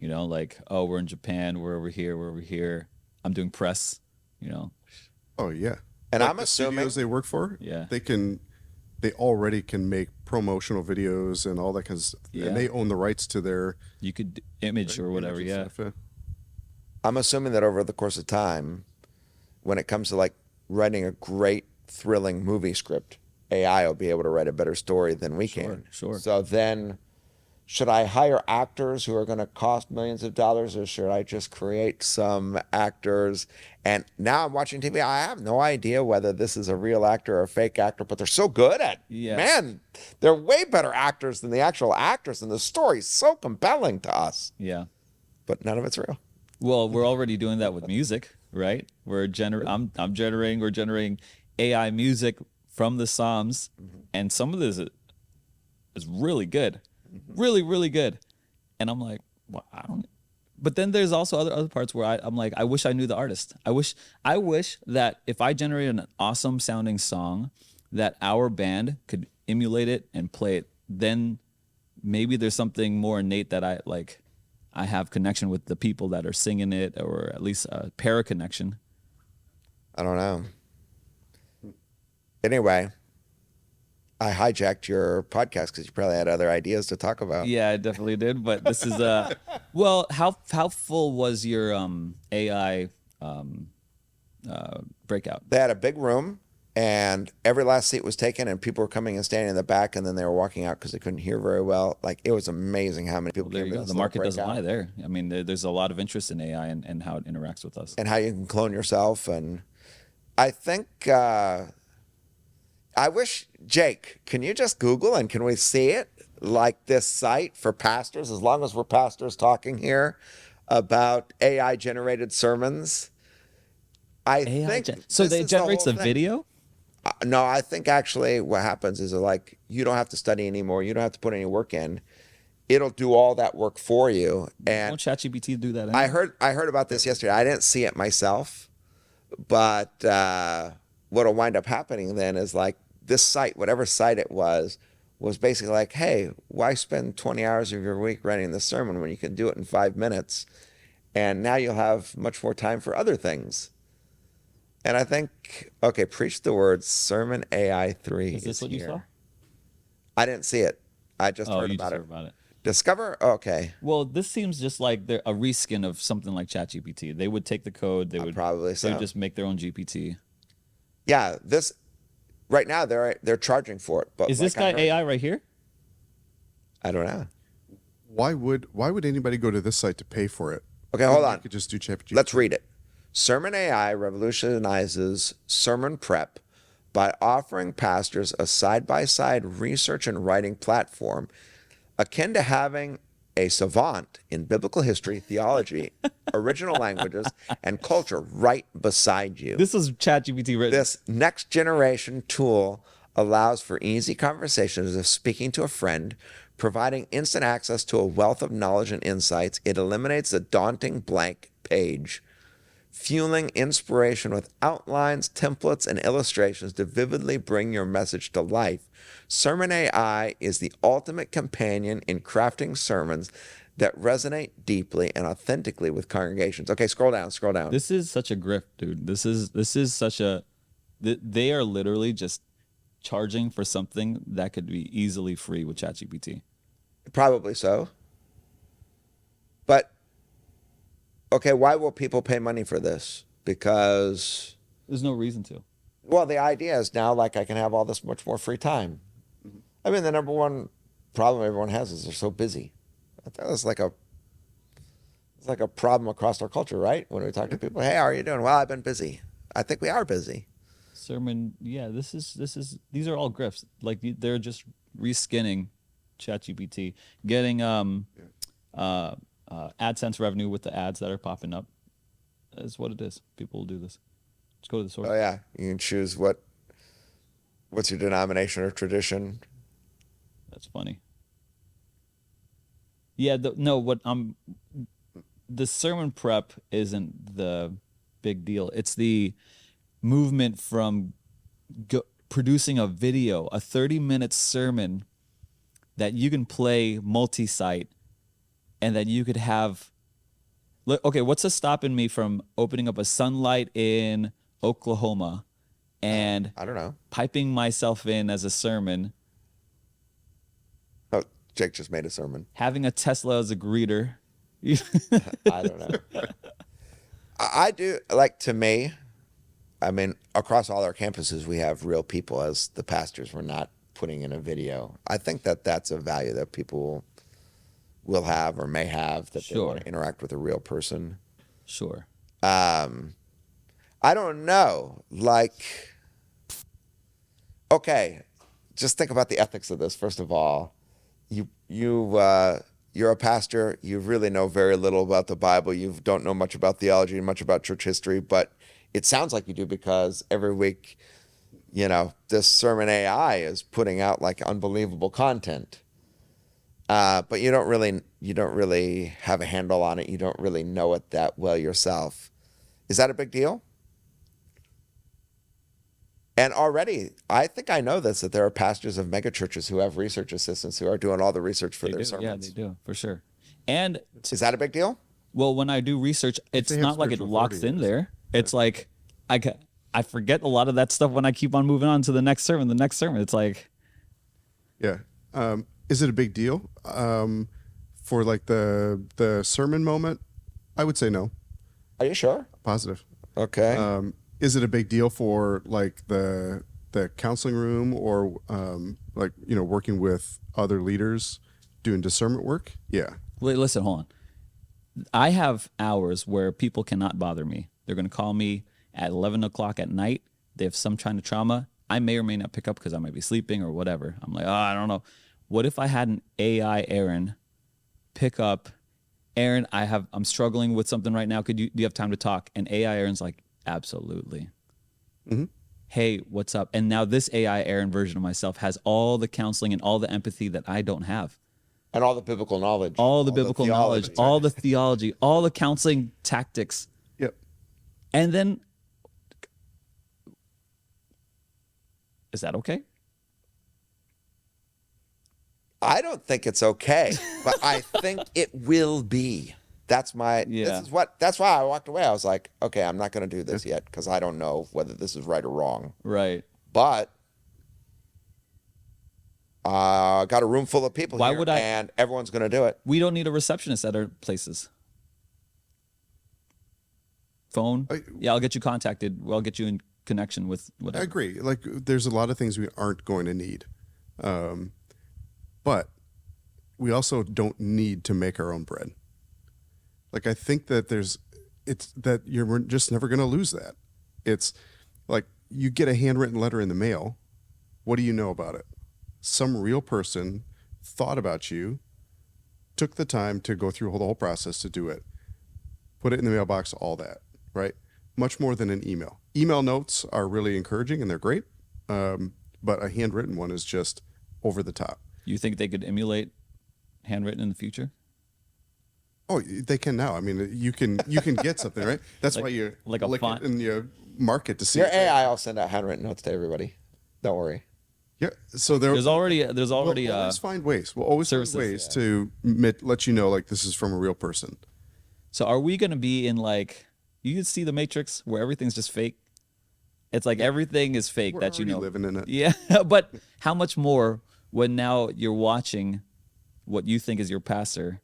Like, oh, we're in Japan, we're over here. I'm doing press, Oh yeah. And Like I'm the assuming studios they work for. Yeah. They already can make promotional videos and all that kind of stuff. Yeah. And they own the rights to their You could image or whatever. image and Yeah. stuff, I'm assuming that over the course of time, when it comes to like writing a great thrilling movie script, AI will be able to write a better story than we can. sure. So then, should I hire actors who are going to cost millions of dollars, or should I just create some actors? And now I'm watching TV. I have no idea whether this is a real actor or a fake actor, but they're so good at. Yeah. Man, they're way better actors than the actual actors, and the story's so compelling to us. Yeah. But none of it's real. Well, we're already doing that with music, right? We're generating AI music from the Psalms, and some of this is really good, really, really good. And I'm like, well, I don't. But then there's also other parts where I'm like, I wish I knew the artist. I wish that if I generated an awesome sounding song, that our band could emulate it and play it. Then maybe there's something more innate that I like. I have connection with the people that are singing it, or at least a para connection. I don't know. Anyway, I hijacked your podcast because you probably had other ideas to talk about. Yeah, I definitely did. But this is well, how full was your AI breakout? They had a big room, and every last seat was taken, and people were coming and standing in the back, and then they were walking out because they couldn't hear very well. Like, it was amazing how many people There came you to go. this The little market doesn't breakout. lie there. I mean, there's a lot of interest in AI and how it interacts with us. And how you can clone yourself. And I think, I wish, Jake, can you just Google and can we see it? Like this site for pastors, as long as we're pastors talking here about AI generated sermons. I think so this it is the generates whole a thing. video? No, I think actually what happens is like you don't have to study anymore. You don't have to put any work in. It'll do all that work for you. And Won't ChatGPT do that? I Anyway? heard about this yesterday. I didn't see it myself, but what'll wind up happening then is like this site, whatever site it was basically like, hey, why spend 20 hours of your week writing this sermon when you can do it in 5 minutes? And now you'll have much more time for other things. And I think, okay, preach the word, Sermon AI 3 Is this what you here. saw? I didn't see it. I just Oh, heard you about just it. heard about it. Discover? Okay. Well, this seems just like they're a reskin of something like ChatGPT. They would take the code. They would probably They so. would just make their own GPT. Yeah, this right now they're charging for it. But Is this like I guy heard- AI right here? I don't know. Why would anybody go to this site to pay for it? Okay, hold You on. could just do ChatGPT. Let's read it. Sermon AI revolutionizes sermon prep by offering pastors a side-by-side research and writing platform akin to having a savant in biblical history, theology, original languages, and culture right beside you. This is ChatGPT written. This next generation tool allows for easy conversations as if speaking to a friend, providing instant access to a wealth of knowledge and insights. It eliminates the daunting blank page, fueling inspiration with outlines, templates, and illustrations to vividly bring your message to life. Sermon AI is the ultimate companion in crafting sermons that resonate deeply and authentically with congregations. Okay, scroll down, scroll down. This is such a grift, dude. This is such a. They are literally just charging for something that could be easily free with ChatGPT. Probably so. But, okay, why will people pay money for this? Because, There's no reason to. well, the idea is now like I can have all this much more free time. I mean, the number one problem everyone has is they're so busy. That's like it's like a problem across our culture, right? When we talk to people, hey, how are you doing? Well, I've been busy. I think we are busy. Sermon, yeah. These are all grifts. Like they're just reskinning ChatGPT, getting AdSense revenue with the ads that are popping up. That's what it is. People will do this. Just go to the source. Oh yeah, you can choose what's your denomination or tradition. That's funny. Yeah, the sermon prep isn't the big deal. It's the movement from producing a video, a 30-minute sermon that you can play multi-site and that you could have. Okay, what's stopping me from opening up a Sunlight in Oklahoma and I don't know. piping myself in as a sermon, Oh, Jake just made a sermon. having a Tesla as a greeter? I don't know. I do, like, to me, I mean, across all our campuses, we have real people as the pastors. We're not putting in a video. I think that that's a value that people will have or may have, that they Sure. want to interact with a real person. Sure. I don't know. Like, okay, just think about the ethics of this. First of all, you're a pastor. You really know very little about the Bible. You don't know much about theology and much about church history, but it sounds like you do because every week, this sermon AI is putting out like unbelievable content. But you don't really have a handle on it. You don't really know it that well yourself. Is that a big deal? And already, I think I know this, that there are pastors of megachurches who have research assistants who are doing all the research for They their do. sermons. Yeah, they do, for sure. And Is that a big deal? well, when I do research, it's they have not like it spiritual locks authority, in yes. there. It's like I forget a lot of that stuff when I keep on moving on to the next sermon. It's like, Yeah. Is it a big deal for like the sermon moment? I would say no. Are you sure? Positive. Okay. Is it a big deal for like the counseling room or like working with other leaders doing discernment work? Yeah. wait, listen, hold on. I have hours where people cannot bother me. They're going to call me at 11 o'clock at night. They have some kind of trauma. I may or may not pick up because I might be sleeping or whatever. I'm like, I don't know. What if I had an AI Aaron pick up, Aaron, I'm struggling with something right now. Do you have time to talk? And AI Aaron's like, absolutely. Mm-hmm. Hey, what's up? And now this AI Aaron version of myself has all the counseling and all the empathy that I don't have. And all the biblical knowledge. All the biblical knowledge, theology. all the theology, all the counseling tactics. Yep. And then, is that okay? I don't think it's okay, but I think it will be. That's my. Yeah. That's why I walked away. I was like, okay, I'm not going to do this yet because I don't know whether this is right or wrong. Right. But got a room full of people Why here, would I- and everyone's going to do it. We don't need a receptionist at our places. Phone? Yeah, I'll get you contacted. I'll get you in connection with I whatever. agree. Like there's a lot of things we aren't going to need. But we also don't need to make our own bread. Like I think that you're just never going to lose that. It's like you get a handwritten letter in the mail. What do you know about it? Some real person thought about you, took the time to go through the whole process to do it, put it in the mailbox, all that, right? Much more than an email. Email notes are really encouraging and they're great, but a handwritten one is just over the top. You think they could emulate handwritten in the future? Oh, they can now. I mean, you can get something, right? That's why you like a lick font. it and you mark it to see. Your it. AI will send out handwritten notes to everybody. Don't worry. Yeah. So There's already we'll always find ways. We'll always services, find ways to let you know like this is from a real person. So are we going to be in like, you can see the Matrix where everything's just fake? It's like everything is fake We're that you already know. living in it. Yeah, but how much more when now you're watching what you think is your pastor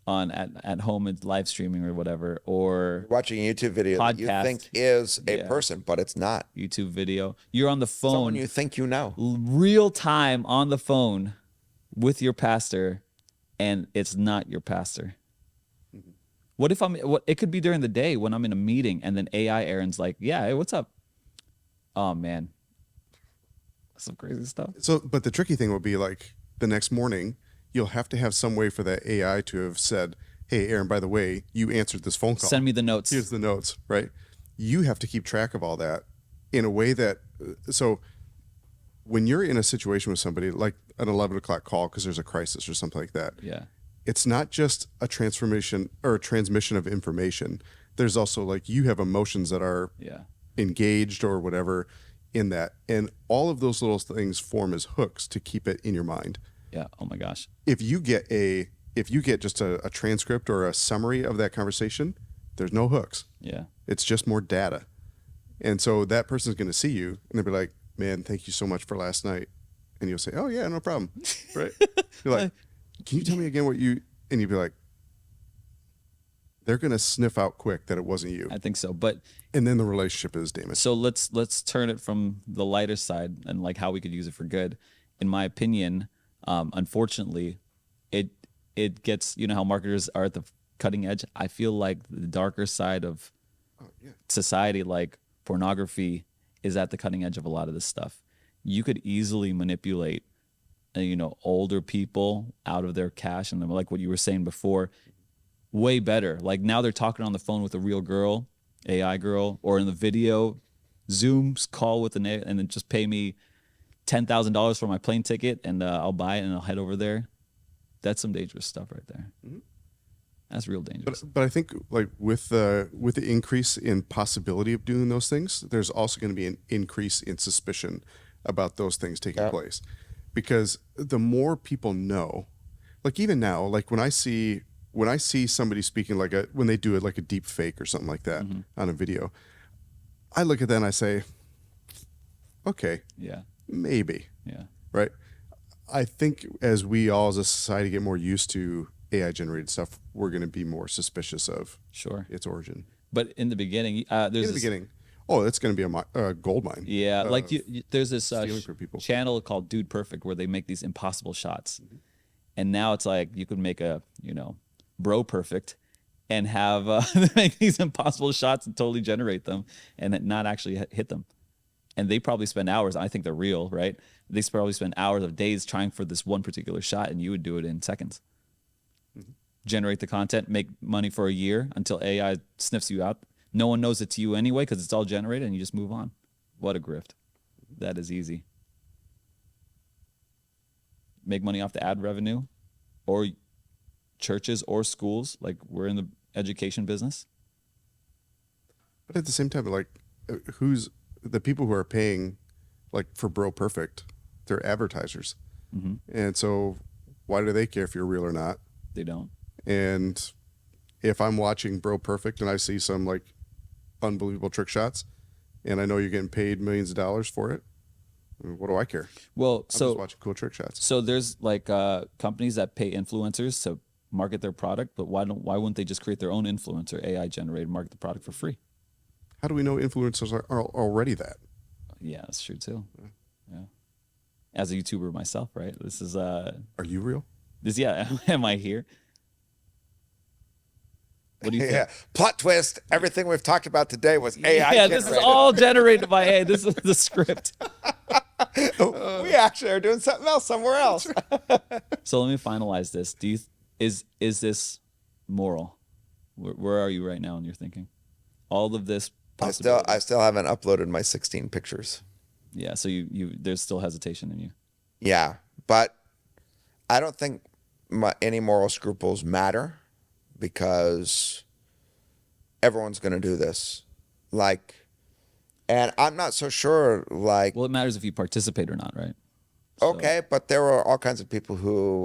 on at home and live streaming or whatever, or Watching a YouTube video that you Podcast. think is a Yeah. person, but it's not. YouTube video. You're on the Someone phone, you think you know. real time on the phone with your pastor, and it's not your pastor. What if it could be during the day when I'm in a meeting and then AI Aaron's like, yeah, hey, what's up? Oh man. Some crazy stuff. So, but the tricky thing will be like the next morning, you'll have to have some way for that AI to have said, "Hey, Aaron, by the way, you answered this phone call. Send me the notes. Here's the notes." Right? You have to keep track of all that in a way that so when you're in a situation with somebody like an 11 o'clock call because there's a crisis or something like that, Yeah. it's not just a transformation or a transmission of information. There's also like you have emotions that are Yeah. engaged or whatever in that, and all of those little things form as hooks to keep it in your mind. Yeah. Oh my gosh. If you get just a transcript or a summary of that conversation, there's no hooks. Yeah. It's just more data. And so that person's going to see you and they'll be like, "Man, thank you so much for last night." And you'll say, "Oh yeah, no problem." Right? You're like, "Can you tell me again what you," and you'd be like, they're going to sniff out quick that it wasn't you. I think so. But And then the relationship is damaged. so let's turn it from the lighter side and like how we could use it for good. In my opinion, unfortunately, it gets, you know how marketers are at the cutting edge. I feel like the darker side of society, like pornography, is at the cutting edge of a lot of this stuff. You could easily manipulate, older people out of their cash, and like what you were saying before, way better. Like now they're talking on the phone with a real girl, AI girl, or in the video, Zoom's call with and then just pay me $10,000 for my plane ticket, and I'll buy it and I'll head over there. That's some dangerous stuff right there. Mm-hmm. That's real dangerous. But I think like with the increase in possibility of doing those things, there's also going to be an increase in suspicion about those things taking place, because the more people know, like even now, like when I see somebody speaking like when they do it like a deep fake or something like that on a video, I look at that and I say, okay, Yeah. maybe, Yeah. right? I think as we all as a society get more used to AI generated stuff, we're going to be more suspicious of Sure. its origin. But in the beginning, there's In the this, beginning, oh, it's going to be a gold mine. yeah, like there's this stealing from people. channel called Dude Perfect where they make these impossible shots, Mm-hmm. and now it's like you could make a Bro Perfect and have make these impossible shots and totally generate them and not actually hit them. And they probably spend hours. I think they're real, right? They probably spend hours of days trying for this one particular shot, and you would do it in seconds. Generate the content, make money for a year until AI sniffs you out. No one knows it's you anyway because it's all generated, and you just move on. What a grift. That is easy. Make money off the ad revenue, or churches or schools. Like we're in the education business. But at the same time, like, who's the people who are paying, like for Bro Perfect? They're advertisers, and so why do they care if you're real or not? They don't. And if I'm watching Bro Perfect and I see some like unbelievable trick shots, and I know you're getting paid millions of dollars for it, what do I care? Well, I'm so just watching cool trick shots. So there's like companies that pay influencers to market their product, but why wouldn't they just create their own influencer, AI generated, market the product for free? How do we know influencers are already that? Yeah, that's true too. Yeah. As a YouTuber myself, right? This is Are you real? am I here? What do you think? Yeah. Plot twist. Everything we've talked about today was AI. Yeah, this is all generated by AI. This is the script. We actually are doing something else somewhere else. So let me finalize this. is this moral? Where are you right now in your thinking? All of this I possibility. still haven't uploaded my 16 pictures. Yeah, so you there's still hesitation in you. Yeah, but I don't think any moral scruples matter because everyone's going to do this. Like, and I'm not so sure, like, Well, it matters if you participate or not, right? So- okay, but there were all kinds of people who,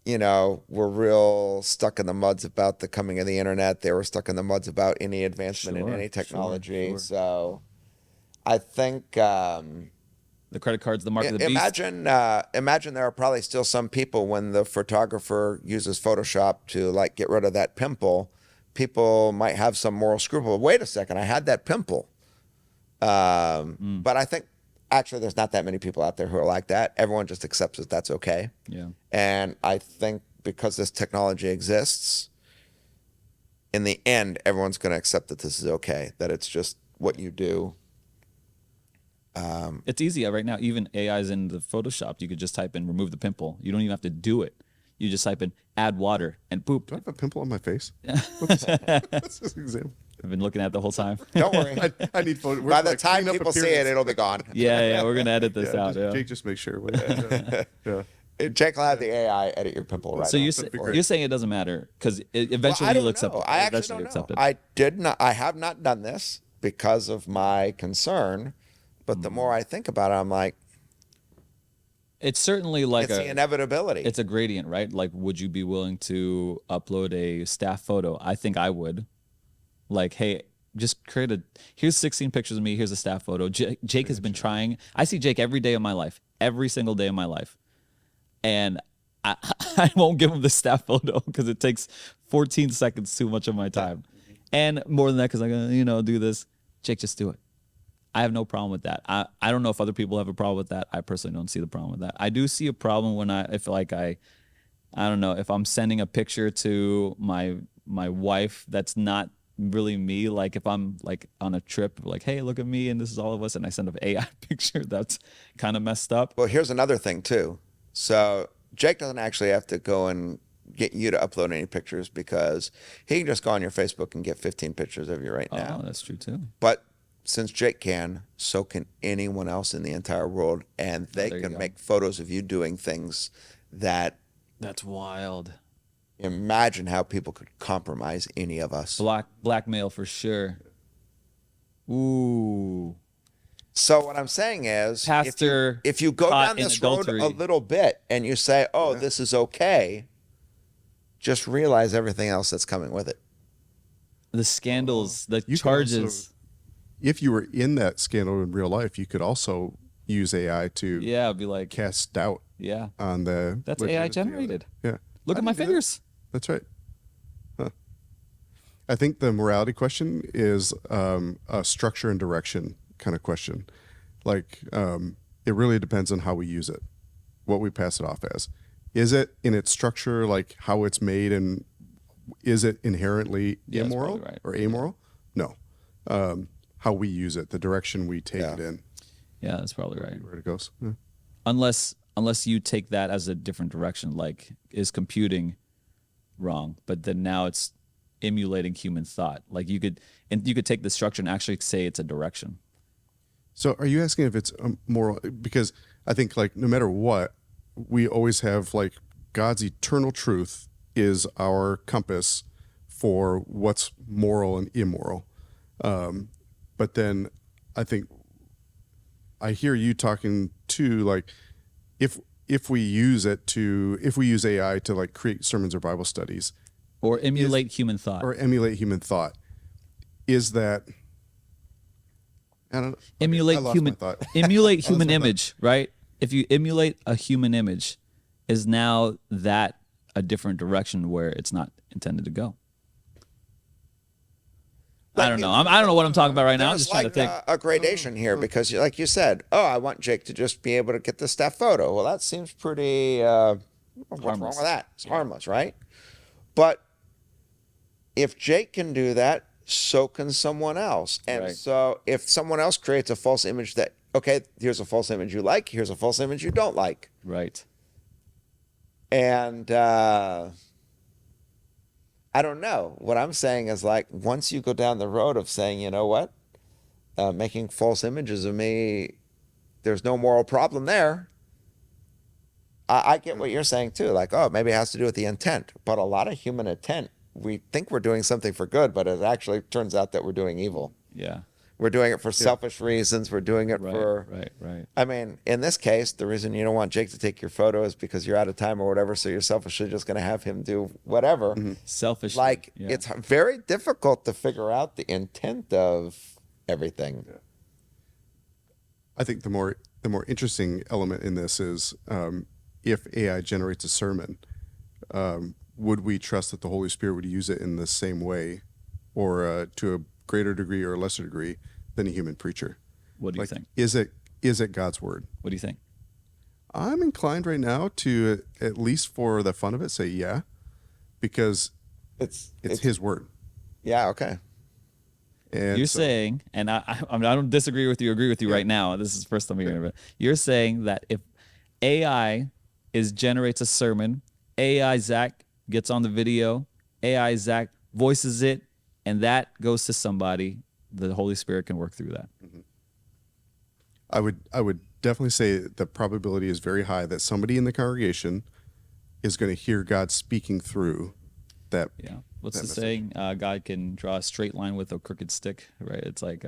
were real stuck in the muds about the coming of the internet. They were stuck in the muds about any advancement in Sure, any technology. sure. So I think The credit card's the mark of the beast. imagine there are probably still some people when the photographer uses Photoshop to like get rid of that pimple. People might have some moral scruple. Wait a second, I had that pimple. But I think actually there's not that many people out there who are like that. Everyone just accepts that that's okay. Yeah. And I think because this technology exists, in the end, everyone's going to accept that this is okay, that it's just what you do. It's easy right now. Even AI's in the Photoshop. You could just type in remove the pimple. You don't even have to do it. You just type in add water and boop. Do I have a pimple on my face? What's this example? I've been looking at it the whole time. Don't worry. I need photo. By the time people see it, it'll be gone. Yeah, we're gonna edit this out. Yeah. Jake, just make sure. Yeah. Jake will have the AI edit your pimple right So now. you're saying it doesn't matter because eventually I don't you'll accept know. it. I actually Eventually don't know. accept it. I have not done this because of my concern, but the more I think about it, I'm like, It's certainly like it's the inevitability. it's a gradient, right? Like, would you be willing to upload a staff photo? I think I would. Like, hey, just create here's 16 pictures of me. Here's a staff photo. Jake has been trying. I see Jake every day of my life, every single day of my life. And I won't give him the staff photo because it takes 14 seconds too much of my time. And more than that, because I'm going to, do this. Jake, just do it. I have no problem with that. I don't know if other people have a problem with that. I personally don't see the problem with that. I do see a problem when I don't know, if I'm sending a picture to my wife that's not really me, like if I'm like on a trip, like, hey, look at me and this is all of us, and I send an AI picture, that's kind of messed up. Well, here's another thing too. So Jake doesn't actually have to go and get you to upload any pictures because he can just go on your Facebook and get 15 pictures of you right now. Oh, that's true too. But since Jake can, so can anyone else in the entire world, and they there you can go. make photos of you doing things that That's wild. imagine how people could compromise any of us. Blackmail for sure. Ooh. So what I'm saying is, Pastor if you go caught down in this road adultery. a little bit and you say, "Oh, this is okay," just realize everything else that's coming with it. The scandals, the You can charges. also- if you were in that scandal in real life, you could also use AI to Yeah, I'd be like, cast doubt yeah, on the. that's legitimacy AI of it. generated. Yeah. Look I at my can do that. fingers. That's right. Huh. I think the morality question is a structure and direction kind of question. Like, it really depends on how we use it, what we pass it off as. Is it in its structure, like how it's made, and is it inherently Yeah, that's immoral probably right. or amoral? No. How we use it, the direction we take it in, Yeah, that's probably right. where it goes. Yeah. Unless you take that as a different direction, like is computing wrong, but then now it's emulating human thought. Like you could take the structure and actually say it's a direction. So are you asking if it's moral? Because I think like no matter what, we always have like God's eternal truth is our compass for what's moral and immoral. But then I think I hear you talking too, like if we use AI to like create sermons or Bible studies Or emulate human thought. or emulate human thought, is that I don't know. Emulate I lost human my thought. emulate human image, right? If you emulate a human image, is now that a different direction where it's not intended to go? I don't know. I don't know what I'm talking about right now. I'm There's just trying to think. a gradation here because, like you said, oh, I want Jake to just be able to get the staff photo. Well, that seems pretty. What's wrong Harmless. with that? It's harmless, right? But if Jake can do that, so can someone else. And Right. so if someone else creates a false image that, okay, here's a false image you like, here's a false image you don't like. Right. And I don't know. What I'm saying is like once you go down the road of saying, you know what, making false images of me, there's no moral problem there. I get what you're saying too. Like, oh, maybe it has to do with the intent. But a lot of human intent, we think we're doing something for good, but it actually turns out that we're doing evil. Yeah. We're doing it for selfish reasons. We're doing it Right. for, Right. I mean, in this case, the reason you don't want Jake to take your photo is because you're out of time or whatever. So you're selfishly just going to have him do whatever. Selfish. Like, yeah. it's very difficult to figure out the intent of everything. I think the more interesting element in this is if AI generates a sermon, would we trust that the Holy Spirit would use it in the same way, or to a greater degree or a lesser degree than a human preacher? What do you think? Is it God's word? What do you think? I'm inclined right now to, at least for the fun of it, say yeah, because It's His word. yeah, okay. And You're so- saying, and I don't disagree with you, agree with you right now. This is the first time hearing of it. You're saying that if AI generates a sermon, AI Zach gets on the video, AI Zach voices it, and that goes to somebody, the Holy Spirit can work through that. I would definitely say the probability is very high that somebody in the congregation is going to hear God speaking through that. Yeah. What's that the message. saying? God can draw a straight line with a crooked stick, right? It's like,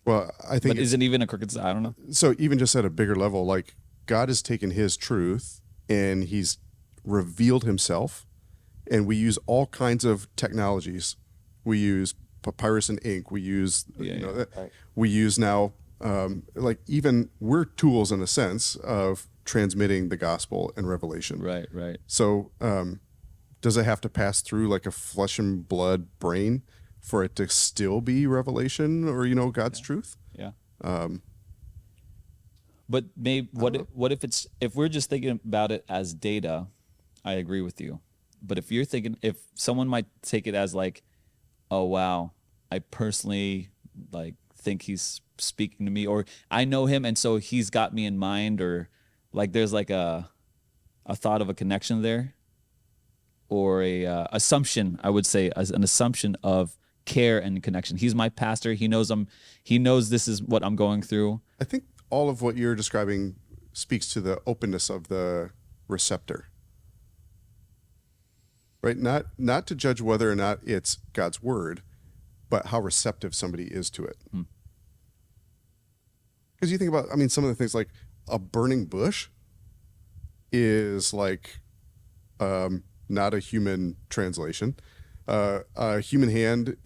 Well, I think but is it even a crooked stick? I don't know. so. Even just at a bigger level, like God has taken His truth and He's revealed Himself, and we use all kinds of technologies. We use papyrus and ink. We use Right. we use now like even we're tools in a sense of transmitting the gospel and revelation. Right. So, does it have to pass through like a flesh and blood brain for it to still be revelation or God's truth? Yeah. But maybe what if we're just thinking about it as data? I agree with you. But if someone might take it as like, oh wow, I personally like think he's speaking to me, or I know him and so he's got me in mind, or like there's like a thought of a connection there, or a assumption, I would say, as an assumption of care and connection. He's my pastor. He knows this is what I'm going through. I think all of what you're describing speaks to the openness of the receptor. Right? Not to judge whether or not it's God's word, but how receptive somebody is to it. Because you think about, some of the things like a burning bush is like not a human translation. A human hand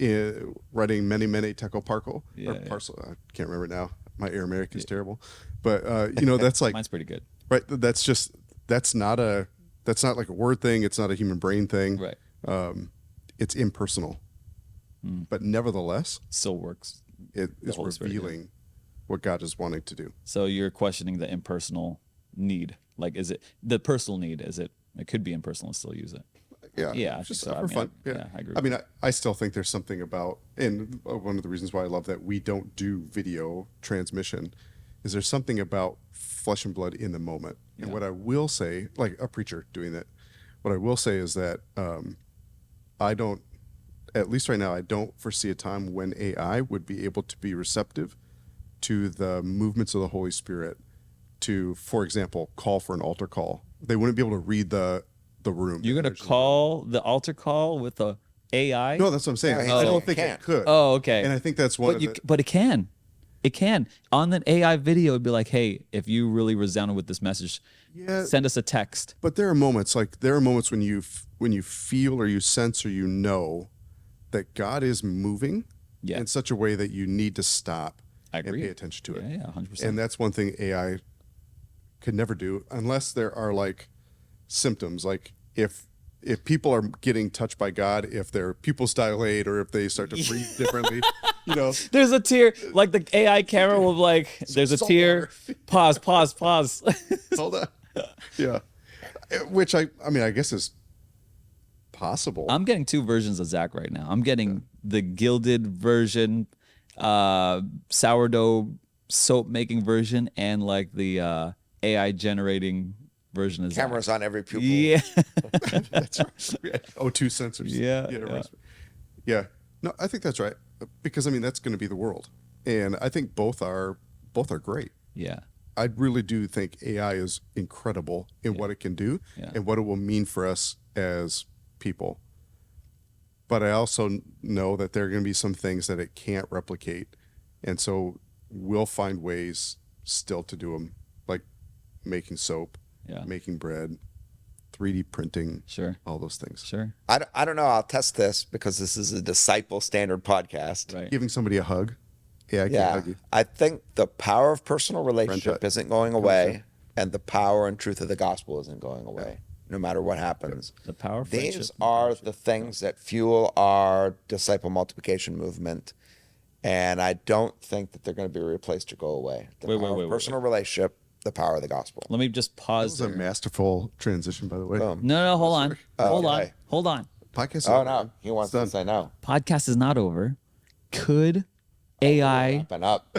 writing many, many tekel parcel. Yeah, Or yeah. parcel. I can't remember now. My Aramaic is terrible. But, that's like, Mine's pretty good. right. That's not like a word thing. It's not a human brain thing. Right. It's impersonal. But nevertheless, Still works. it is Holy Spirit, yeah. revealing what God is wanting to do. So you're questioning the impersonal need. Like, is it the personal need? It could be impersonal and still use it. Yeah, Yeah, I just think so. for fun. yeah, I agree I with mean, I still think there's something about, and one of the reasons why I love that we don't do video transmission, is there's something about flesh and blood in the moment. And what I will say, like a preacher doing that, what I will say is that I don't, at least right now, I don't foresee a time when AI would be able to be receptive to the movements of the Holy Spirit to, for example, call for an altar call. They wouldn't be able to read the room. You're gonna call the altar call with a AI? No, that's what I'm saying. No, I he don't think can't. it could. Oh, okay. And I think that's one But of the. but it can. It can. On the AI video, it'd be like, hey, if you really resounded with this message, Yeah. send us a text. But there are moments when you feel or you sense or you know that God is moving Yeah. in such a way that you need to stop I and agree. pay attention to it. Yeah, 100%. And that's one thing AI could never do unless there are like symptoms, like if people are getting touched by God, if their pupils dilate or if they start to breathe differently, There's a tear, like the AI camera will be like, there's a Salt tear, pause. hold on. Yeah. Which I guess is possible. I'm getting two versions of Zach right now. I'm getting the gilded version, sourdough soap making version, and like the AI generating version of Zach. Cameras on every pupil. Yeah. That's right. O2 sensors. Yeah, Yeah. yeah. Right. Yeah. No, I think that's right. Because I mean that's going to be the world. And I think both are great. Yeah. I really do think AI is incredible in what it can do Yeah. and what it will mean for us as people. But I also know that there are going to be some things that it can't replicate. And so we'll find ways still to do them, like making soap, Yeah. making bread, 3D printing, Sure. all those things. Sure. I don't know. I'll test this because this is a disciple standard podcast. Right. Giving somebody a hug. Yeah, I can't hug you. I think the power of personal relationship touch. isn't going away, and the power and truth of the gospel isn't going away, no matter what happens. The power of These friendship. are the things that fuel our disciple multiplication movement, and I don't think that they're going to be replaced or go away. The power of personal relationship, the power of the gospel. Let me just That pause was a there. masterful transition, by the way. Boom. No, hold on. Hold on. okay. Hold on. Podcast. Oh no, he wants It's to say no. Podcast is not over. Could AI Wrapping up.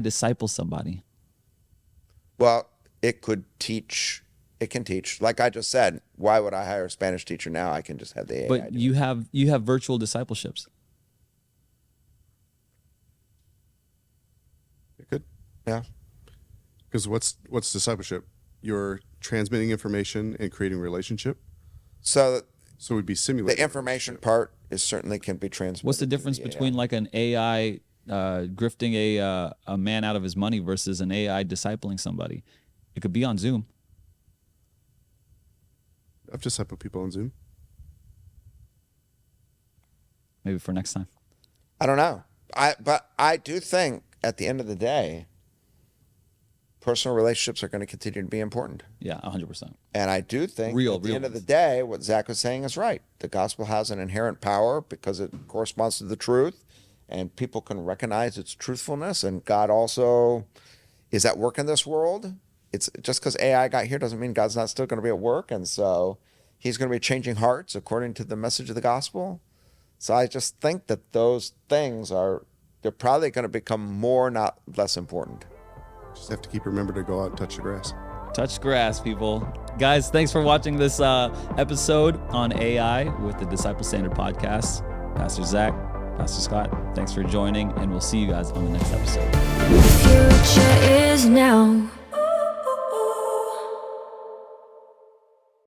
disciple somebody? Well, it could teach. It can teach. Like I just said, why would I hire a Spanish teacher now? I can just have the AI. But do it. you have virtual discipleships. It could. Yeah. Because what's discipleship? You're transmitting information and creating relationship. So So it would be simulated. the information part is certainly can be transmitted. What's the to difference AI. between like an AI grifting a man out of his money versus an AI discipling somebody? It could be on Zoom. I've just had people on Zoom. Maybe for next time. I don't know. But I do think at the end of the day, personal relationships are going to continue to be important. Yeah, 100%. And I do think Real at the end of the ones. day, what Zach was saying is right. The gospel has an inherent power because it corresponds to the truth, and people can recognize its truthfulness. And God also is at work in this world. It's just because AI got here doesn't mean God's not still going to be at work. And so he's going to be changing hearts according to the message of the gospel. So I just think that those things they're probably going to become more, not less important. Just have to keep remember to go out and touch the grass. Touch grass, people. Guys, thanks for watching this episode on AI with the Disciple Standard Podcast. Pastor Zach, Pastor Scott, thanks for joining, and we'll see you guys on the next episode. The future is now.